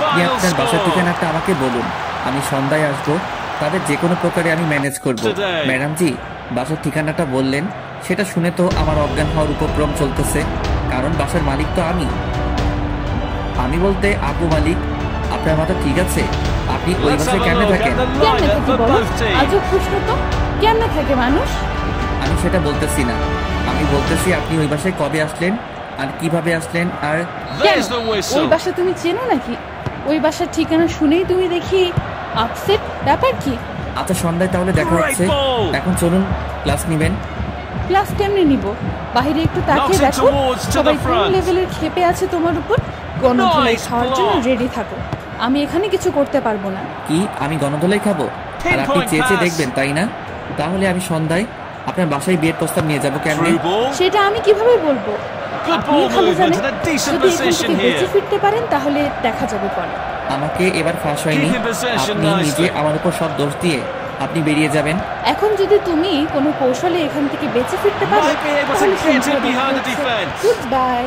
আপনি আপনার বাসার ঠিকানাটা আমাকে বলুন, আমি সন্ধ্যায় আসবো। তাদের যে কোনো প্রকারে আমি ম্যানেজ করব। ম্যাডাম জি, বাসার ঠিকানাটা বললেন, সেটা শুনে তো আমার অজ্ঞান হওয়ার উপক্রম চলতেছে, কারণ বাসার মালিক তো আমি বলতে আব্বু মালিক। আপনার মাথা ঠিক আছে? আপনি ওই বাসায় কেমনে থাকেন? কেমনে থাকি বলো? আজব প্রশ্ন তো। কেমনে থাকে মানুষ? আমি সেটা বলতেছি না, আমি বলতেছি আপনি ওই বাসায় কবে আসলেন আর কিভাবে আসলেন। আর ওই বাসা তুমি চেনো নাকি? ওই বাসার ঠিকানা শুনেই তুমি দেখি আপসেট। ব্যাপার কি? আচ্ছা, সন্ধ্যায় তাহলে দেখা হচ্ছে। এখন চলুন, ক্লাস নেবেন। ক্লাস কেমনে নিব? বাইরে একটু তাকিয়ে দেখো, সবাই কোন লেভেলের ক্ষেপে আছে তোমার উপর। গণধোলাই খাওয়ার জন্য রেডি থাকো। আমি এখানে কিছু করতে পারবো না। কি আমি গণধোলাই খাবো? আর আপনি চেয়ে দেখবেন তাই না? তাহলে আমি সন্ধ্যায় আপনার বাসায় বিয়ের প্রস্তাব নিয়ে যাবো কেমনে? সেটা আমি কিভাবে বলবো? আপনি ভালো জানেন। যদি এখান থেকে বেঁচে ফিরতে পারেন তাহলে দেখা যাবে পরে। আমাকে এবার ফাঁস হয়নি, আপনি নিজে আমার উপর সব দোষ দিয়ে আপনি বেরিয়ে যাবেন। এখন যদি তুমি কোনো কৌশলে এখান থেকে বেঁচে ফিরতে পারো বাই।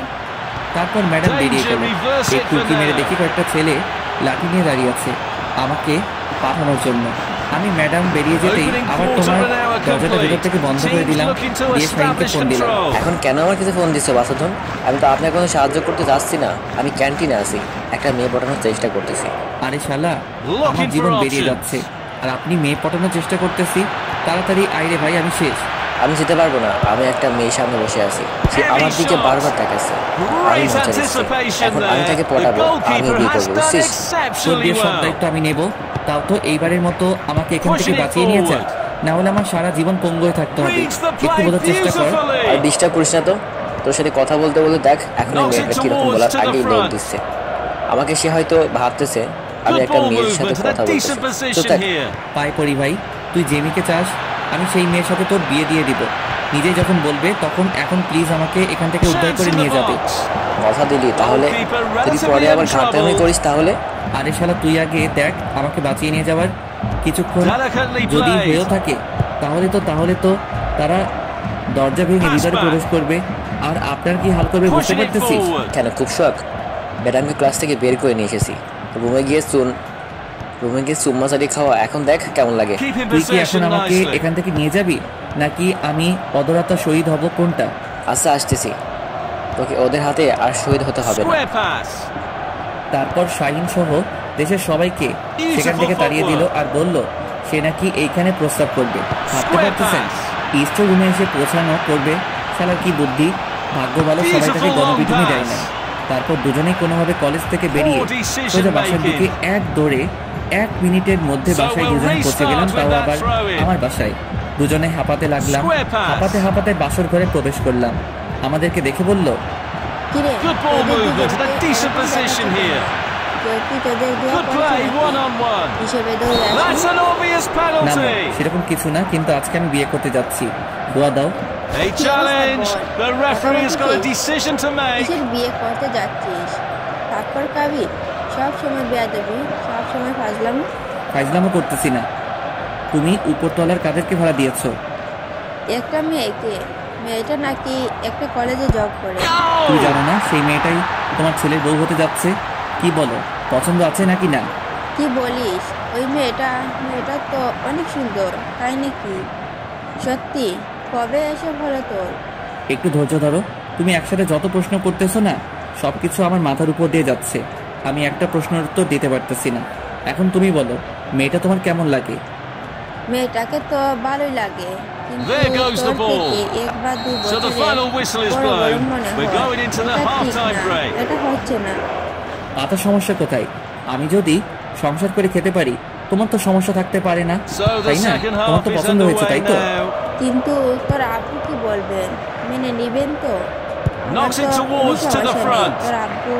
তারপর ম্যাডাম বেরিয়ে গেল। একটু উঁকি মেরে দেখি কয়েকটা ছেলে লাঠি নিয়ে দাঁড়িয়ে আছে আমাকে পাঠানোর জন্য। আমি ম্যাডাম বেরিয়ে যেতেই আবার তোমার দরজাটা ভিতর থেকে বন্ধ করে দিলাম, দিয়ে শাহিনকে ফোন দিলাম। এখন কেন আমার কাছে ফোন দিচ্ছ বাসাধন? আমি তো আপনার কোনো সাহায্য করতে যাচ্ছি না, আমি ক্যান্টিনে আছি, একটা মেয়ে পটানোর চেষ্টা করতেছি। আরে শালা, আমার জীবন বেরিয়ে যাচ্ছে আর আপনি মেয়ে পটানোর চেষ্টা করতেছি? তাড়াতাড়ি আইরে ভাই, আমি শেষ। আমি যেতে পারবো না, আমি একটা মেয়ের সামনে বসে আছি, সে আমার দিকে বারবার তাকাচ্ছে। আমি মজা নিচ্ছি, এখন আমি তাকে পটাবো, আমি বিয়ে করবো, বুঝছিস? তোর বিয়ের সব দায়িত্ব আমি নেব, তাও তো এইবারের মতো আমাকে এখান থেকে বাঁচিয়ে নিয়ে যা, না হলে আমার সারা জীবন পঙ্গু হয়ে থাকতে হবে। একটু বোঝার চেষ্টা কর। আর ডিস্টার্ব করিস না তো। তোর সাথে কথা বলতে বলতে দেখ এখন মেয়েটা কিরকম বলার আগেই লোক দিচ্ছে আমাকে। সে হয়তো ভাবতেছে আমি একটা মেয়ের সাথে কথা বলতেছি। পায়ে পড়ি ভাই, তুই যে মেয়েকে চাস আমি সেই মেয়ের সাথে তোর বিয়ে দিয়ে দিব। নিজে যখন বলবে তখন এখন প্লিজ আমাকে এখান থেকে উদ্ধার করে নিয়ে যাবে। কথা দিলি, তাহলে যদি পরে আবার ঘাটাঘাটি করিস তাহলে? আরে শালা, তুই আগে দেখ আমাকে বাঁচিয়ে নিয়ে যাওয়ার কিছুক্ষণ যদি হয়েও থাকে তাহলে তো তারা দরজা ভেঙে ভিতরে প্রবেশ করবে, আর আপনার কি হাল করবে বুঝতে পারতেছিস? কেন খুব শখ? ম্যাডামকে ক্লাস থেকে বের করে নিয়ে এসেছি, রুমে গিয়ে চুম্মাচারি খাওয়া, এখন দেখ কেমন লাগে। তুই কি এখন আমাকে এখান থেকে নিয়ে যাবি, নাকি আমি অদরাতা শহীদ হব, কোনটা? আচ্ছা, আসতেছি, তোকে ওদের হাতে আর শহীদ হতে হবে না। তারপর শাহিন সহ দেশের সবাইকে সেখান থেকে তাড়িয়ে দিল আর বলল সে নাকি এইখানে প্রস্তাব করবে। ভাবতে পারতেছেন ইস্ট রুমে এসে পৌঁছানো করবে? শালার কি বুদ্ধি! ভাগ্য ভালো সবাই তাকে গণপিটুনি দেয় না। তারপর দুজনেই কোনোভাবে কলেজ থেকে বেরিয়ে সোজা বাসার দিকে এক দৌড়ে 1 মিনিটের মধ্যে বাসায় দুজনে পৌঁছে গেলাম, তাও আবার আমার বাসায়। দুজনে হাঁপাতে লাগলাম, হাঁপাতে হাঁপাতে বাসর ঘরে প্রবেশ করলাম। আমাদেরকে দেখে বলল, কিরে Good ball movement and a decent position here. কি তোদের দোয়া Good play, one on one. হিসেবে দৌড়ে That's an obvious না না penalty. সেরকম কিছু না, কিন্তু আজকে আমি বিয়ে করতে যাচ্ছি, দোয়া দাও। A challenge. The referee has got a decision to make. কিসের বিয়ে করতে যাচ্ছিস? তারপর কাবি সব সময় বিয়া দেবি, সব সময় ফাজলামও করতেছি না। তুমি উপরতলার কাদেরকে ভাড়া দিয়েছো? একটা মেয়েটা নাকি একটা কলেজে জব করে। তুমি জানো না সেই মেয়েটাই তোমার ছেলের বউ হতে যাচ্ছে? কি বলো, পছন্দ আছে নাকি না? কি বলিস? ওই মেয়েটা তো অনেক সুন্দর, তাই নাকি? সত্যি? কবে এসে হলো তোর? একটু ধৈর্য ধরো। তুমি একসাথে যত প্রশ্ন করতেছো না, সবকিছু আমার মাথার উপর দিয়ে যাচ্ছে, আমি একটা প্রশ্নের উত্তর দিতে পারতেছি না। এখন তুমি বলো, মেয়েটা তোমার কেমন লাগে? মেয়েটাকে তো ভালোই লাগে, কিন্তু There goes the ball. একবার দুই So the final whistle is blown. We're going into the half-time break. এটা হচ্ছে না। মাথার সমস্যা কোথায়? আমি যদি সংসার করে খেতে পারি, তোমার তো সমস্যা থাকতে পারে না, So the তাই না? second তোমার half তো is পছন্দ হয়েছে, তাই তো? underway now. কিন্তু তোর আব্বু কি বলবেন? মেনে নিবেন তো? Knocks it towards to the front. তোর আব্বু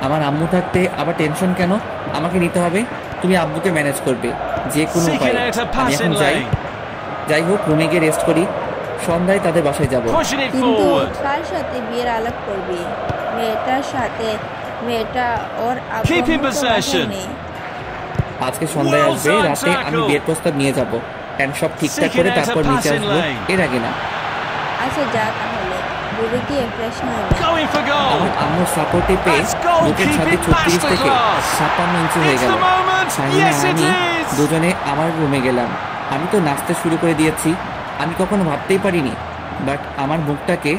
আমার আম্মু থাকতে আবার টেনশন কেন? আমাকে নিতে হবে। তুমি আব্বুকে ম্যানেজ করবে যে কোনো উপায়ে। Seeking out a আমি এখন passing lane. যাই হোক, রুমে গিয়ে রেস্ট করি, সন্ধ্যায় তাদের বাসায় যাব। Pushing it কিন্তু forward. কার সাথে বিয়ের আলাপ করবি? মেয়েটার সাথে। মেয়েটা ওর Keep in আব্বু possession. নেই। আজকে সন্ধ্যায় Well আসবে, done, রাতে আমি tackle. বিয়ের প্রস্তাব নিয়ে যাব, এন্ড সব ঠিকঠাক Seeking করে out a তারপর নিচে passing আসবো, lane. এর আগে না। আচ্ছা যা তাহলে, ঘুরে গিয়ে ফ্রেশ হয়ে নে। Going for goal. আমার আম্মুর সাপোর্টে পেয়ে That's goal বুকের ছাদে keeping 36 থেকে masterclass. 56 ইঞ্চি হয়ে It's গেল। the moment. Shahina Yes, it আমি is. দুজনে আমার রুমে গেলাম। আমি তো নাচতে শুরু করে দিয়েছি, আমি কখনো ভাবতেই পারিনি বাট আমার মুখটাকে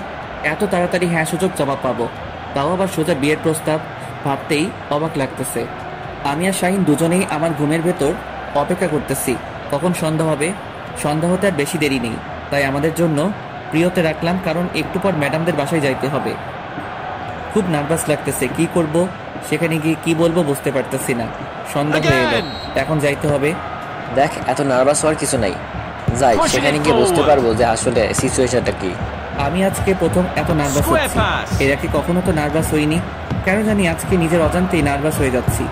এত তাড়াতাড়ি হ্যাঁ সূচক জবাব পাবো, তাও আবার সোজা বিয়ের প্রস্তাব। ভাবতেই অবাক লাগতেছে। আমি আর শাহিন দুজনেই আমার ঘুমের ভেতর অপেক্ষা করতেছি কখন সন্ধ্যা হবে। সন্ধ্যা হতে আর বেশি দেরি নেই, তাই আমাদের জন্য প্রিয়তে রাখলাম, কারণ একটু পর ম্যাডামদের বাসায় যাইতে হবে। খুব নার্ভাস লাগতেছে, কি করব, সেখানে গিয়ে কি বলবো বুঝতে পারতেছি না। সন্ধ্যা হয়ে এলো, এখন যাইতে হবে। দেখ, এত নার্ভাস হওয়ার কিছু নাই, যাই সেখানে গিয়ে বুঝতে পারবো যে আসলে সিচুয়েশনটা কি। আমি আজকে প্রথম এত নার্ভাস হচ্ছি, এর আগে কখনো তো নার্ভাস হইনি, কেন জানি আজকে নিজের অজান্তেই নার্ভাস হয়ে যাচ্ছি।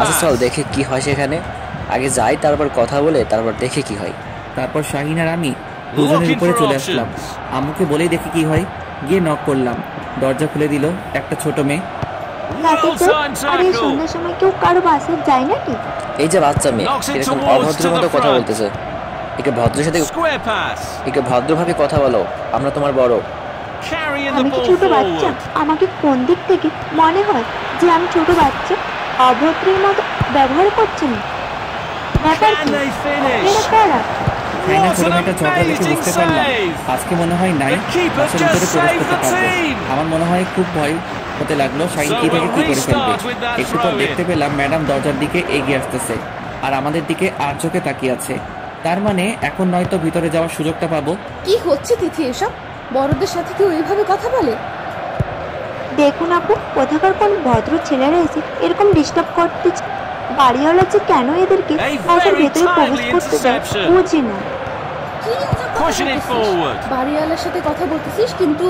আচ্ছা চল দেখে কি হয় সেখানে, আগে যাই তারপর কথা বলে তারপর দেখে কি হয়। তারপর শাহিন আর আমি দুজনের উপরে চলে আসলাম, আম্মুকে বলেই দেখি কি হয়। গিয়ে নক করলাম, দরজা খুলে দিল একটা ছোট মেয়ে। আর এই সন্ধ্যার সময় কেউ কারো বাসায় যায় নাকি? এই যে বাচ্চা মেয়ে এরকম অভদ্রের মতো কথা বলতেছে, একে ভদ্রের সাথে একে ভদ্রভাবে কথা বলো, আমরা তোমার বড়। আমি কি ছোট বাচ্চা? আমাকে কোন দিক থেকে মনে হয় যে আমি ছোট বাচ্চা? অভদ্রের মতো ব্যবহার করছেন, ব্যাপার কি? এরা কারা? শাহিনা ছোট মেয়েটা ঝগড়া দেখে বুঝতে পারলাম আজকে মনে হয় নাই বাসার ভিতরে প্রবেশ করতে পারবো। আমার মনে হয় খুব ভয় হতে লাগলো শাহিন কি থেকে কি করে ফেলবে। একটু পর দেখতে পেলাম ম্যাডাম দরজার দিকে এগিয়ে আসতেছে আর আমাদের দিকে আর চোখে তাকিয়ে আছে। তার মানে এখন নয়তো ভিতরে যাওয়ার সুযোগটা পাবো। কি হচ্ছে তিথি এসব? বড়দের সাথে কেউ এইভাবে কথা বলে? দেখুন আপু, কোথাকার কোন ভদ্র ছেলেরা এসে এরকম ডিস্টার্ব করতেছে। বাড়িওয়ালা যে কেন এদেরকে বাসার ভেতরে প্রবেশ করতে দেয় বুঝি না। বাড়িওয়ালার সাথে কথা বলতেছিস, কিন্তু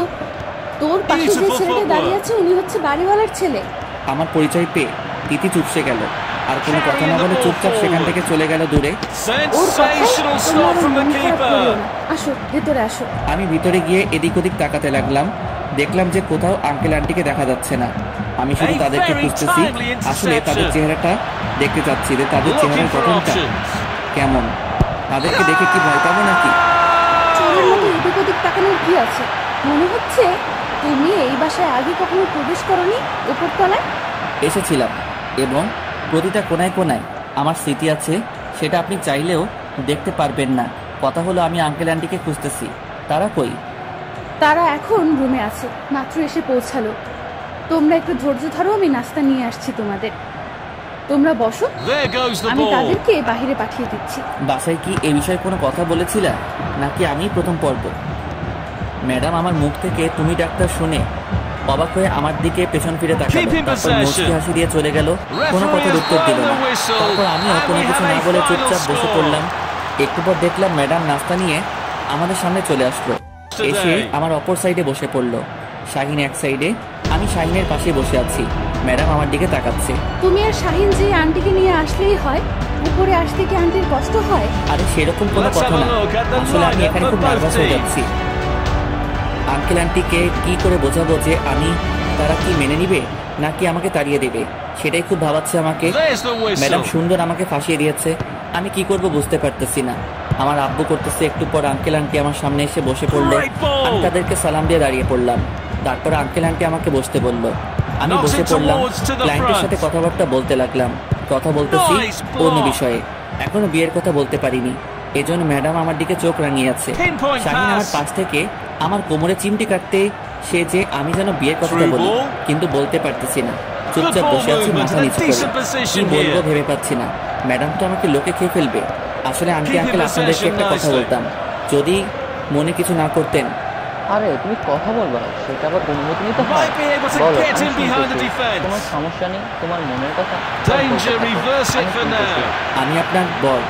তোর পাশে যে ছেলেটা দাঁড়িয়ে আছে উনি হচ্ছে বাড়িওয়ালার ছেলে। আমার পরিচয় পেয়ে তিথি চুপসে গেল আর কোনো কথা না বলে চুপচাপ সেখান থেকে চলে গেল দূরে। আসো ভেতরে আসো। আমি ভিতরে গিয়ে এদিক ওদিক তাকাতে লাগলাম, দেখলাম যে কোথাও আঙ্কেল আন্টিকে দেখা যাচ্ছে না। আমি শুধু তাদেরকে খুঁজতেছি, আসলে তাদের চেহারাটা দেখতে চাচ্ছি যে তাদের চেহারার গঠনটা কেমন, তাদেরকে দেখে কি ভয় পাবো নাকি? চোরের মতো এদিক ওদিক তাকানোর কি আছে? মনে হচ্ছে তুমি এই বাসায় আগে কখনো প্রবেশ করনি। উপরতলায় এসেছিলাম এবং প্রতিটা কোনায় কোনায় আমার স্মৃতি আছে, সেটা আপনি চাইলেও দেখতে পারবেন না। কথা হলো আমি আঙ্কেল আন্টিকে খুঁজতেছি, তারা কই? তারা এখন রুমে আছে, মাত্র এসে পৌঁছালো। তোমরা একটু ধৈর্য ধরো, আমি নাস্তা নিয়ে আসছি তোমাদের। তোমরা বসো, আমি তাদেরকে বাহিরে পাঠিয়ে দিচ্ছি। বাসায় কি এ বিষয়ে কোনো কথা বলেছিলা নাকি আমি প্রথম পর্ব? ম্যাডাম আমার মুখ থেকে তুমি ডাক্তার শুনে অবাক হয়ে আমার দিকে পেছন ফিরে তাকালো, তারপর মুচকি হাসি দিয়ে চলে গেল, কোনো কথার উত্তর দিল না। তারপর আমিও কোনো কিছু না বলে চুপচাপ বসে পড়লাম। একটু পর দেখলাম ম্যাডাম নাস্তা নিয়ে আমাদের সামনে চলে আসলো, এসে আমার অপর সাইডে বসে পড়লো। শাহিন এক সাইডে, আমি শাহিনের পাশে বসে আছি, ম্যাডাম আমার দিকে তাকাচ্ছে। তুমি আর শাহিন যে আন্টিকে নিয়ে আসলেই হয়, উপরে আসতে কি আন্টির কষ্ট হয়? আরে সেরকম কোনো কথা না, আসলে আমি এখানে খুব নার্ভাস হয়ে যাচ্ছি। আঙ্কেল আন্টিকে কি করে বোঝাবো যে আমি তারা কি মেনে নিবে নাকি আমাকে তাড়িয়ে দেবে, সেটাই খুব ভাবাচ্ছে আমাকে। ম্যাডাম সুন্দর আমাকে ফাঁসিয়ে দিয়েছে, আমি কি করব বুঝতে পারতেছি না। আমার আব্বু করতেছে, একটু পর আঙ্কেল আন্টি আমার সামনে এসে বসে পড়লো। আমি তাদেরকে সালাম দিয়ে দাঁড়িয়ে পড়লাম। তারপর আঙ্কেল আন্টি আমাকে বসতে বললো, আমি বসে পড়লাম। ক্লায়েন্টের সাথে কথাবার্তা বলতে লাগলাম। কথা বলতেছি অন্য বিষয়ে, এখনো বিয়ের কথা বলতে পারিনি, এজন্য ম্যাডাম আমার দিকে চোখ রাঙিয়ে আছে। শাহিন আমার পাশ থেকে আমার কোমরে চিমটি কাটতে সে যে আমি যেন বিয়ের কথাটা বলি, কিন্তু বলতে পারতেছি না। চুপচাপ বসে আছি মাথা নিচু করে, কি বলবো ভেবে পাচ্ছি না। ম্যাডাম তো আমাকে লোকে খেয়ে ফেলবে। আসলে আন্টি আঙ্কেল আপনাদেরকে একটা কথা বলতাম, যদি মনে কিছু না করতেন। আরে তুমি কথা বলবা, সেটা আবার অনুমতি নিতে হয়? বলো, তোমার সমস্যা নেই, তোমার মনের কথা। আমি আপনার বর,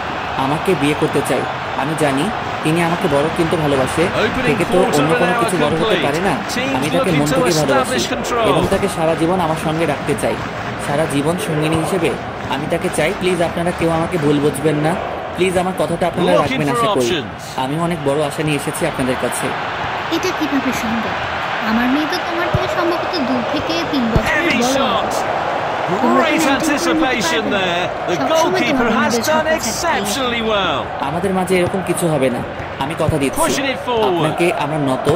আমাকে বিয়ে করতে চাই। আমি জানি তিনি আমাকে বড় কিন্তু ভালোবাসে, থেকে তো অন্য কোনো কিছু বড় হতে পারে না। আমি তাকে মন থেকে ভালোবাসি এবং তাকে সারা জীবন আমার সঙ্গে রাখতে চাই, সারা জীবন সঙ্গিনী হিসেবে আমি তাকে চাই। প্লিজ আপনারা কেউ আমাকে ভুল বুঝবেন না, প্লিজ আমার কথাটা আপনারা রাখবেন আশা করি। আমি অনেক বড় আশা নিয়ে এসেছি আপনাদের কাছে। এটা কিভাবে সম্ভব? আমার মেয়ে তো তোমার থেকে সম্ভবত 2 থেকে 3 বছরের বড়। Great anticipation there. The goalkeeper has done exceptionally well. আমাদের মাঝে এরকম কিছু হবে না, আমি কথা দিচ্ছি আপনাকে। আমরা নত,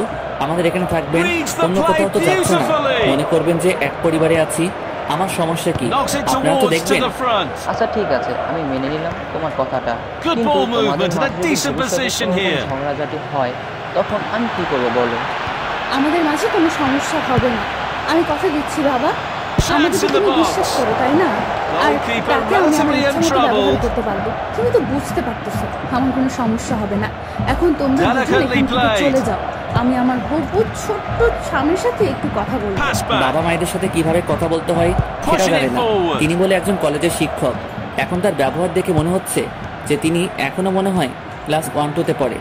আমাদের এখানে থাকবেন, অন্য কোথাও তো যাচ্ছে না। মনে করবেন যে এক পরিবারে আছি, আমার সমস্যা কি আপনারা তো দেখবেন। আচ্ছা ঠিক আছে, আমি মেনে নিলাম তোমার কথাটা, কিন্তু ঝগড়াঝাটি হয় তখন আমি কি করবো বলো? আমাদের মাঝে কোনো সমস্যা হবে না, আমি কথা দিচ্ছি বাবা। আমাদের তুমি বিশ্বাস করো, তাই না? আর তাকে আমি আমার ইচ্ছা মতো ব্যবহার করতে পারবো। তুমি তো বুঝতে পারতেছো আমার কোনো সমস্যা হবে না। এখন তোমরা দুজন এখান থেকে চলে যাও, আমি আমার বহুত ছোট্ট স্বামীর সাথে একটু কথা বলবো। বাবা মায়েদের সাথে কিভাবে কথা বলতে হয় সেটা জানে না। তিনি বলে একজন কলেজের শিক্ষক, এখন তার ব্যবহার দেখে মনে হচ্ছে যে তিনি এখনো মনে হয় ক্লাস 1-2-তে পড়ে।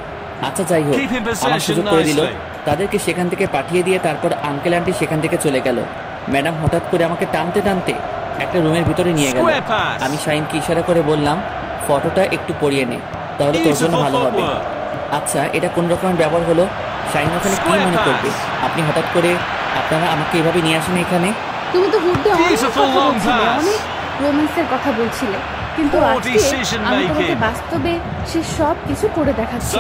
আচ্ছা যাই হোক, আমার সুযোগ করে দিল, তাদেরকে সেখান থেকে পাঠিয়ে দিয়ে তারপর আঙ্কেল আন্টি সেখান থেকে চলে গেল। ম্যাডাম হঠাৎ করে আমাকে টানতে টানতে একটা রুমের ভিতরে নিয়ে গেল। আমি শাহিনকে ইশারা করে বললাম, ফটোটা একটু পরিয়ে নে, তাহলে তোর জন্য ভালো হবে। আচ্ছা এটা কোন রকমের ব্যবহার হলো? শাহিন ওখানে কি মনে করবে? আপনি হঠাৎ করে আপনারা আমাকে এভাবে নিয়ে আসেন এখানে। তুমি তো হুডে অনেক রোম্যান্সের কথা বলছিলে, কিন্তু আজকে আমি তোমাকে বাস্তবে সে সব কিছু করে দেখাচ্ছি।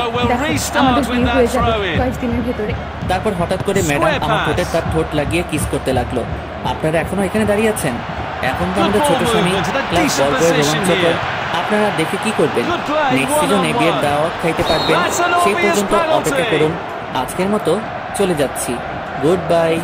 আমাদের বিয়ে হয়ে যাবে কয়েকদিনের ভেতরে। তারপর হঠাৎ করে ম্যাডাম আমার ঠোঁটে তার ঠোঁট লাগিয়ে কিস করতে লাগলো। আপনারা এখনো এখানে দাঁড়িয়ে আছেন? এখন তো আমাদের ছোট স্বামী ক্লাস গল্পের রোমাঞ্চকর, আপনারা দেখে কি করবেন? নেক্সট সিজনে বিয়ের দাওয়াত খাইতে পারবেন, সেই পর্যন্ত অপেক্ষা করুন। আজকের মতো চলে যাচ্ছি, গুড বাই।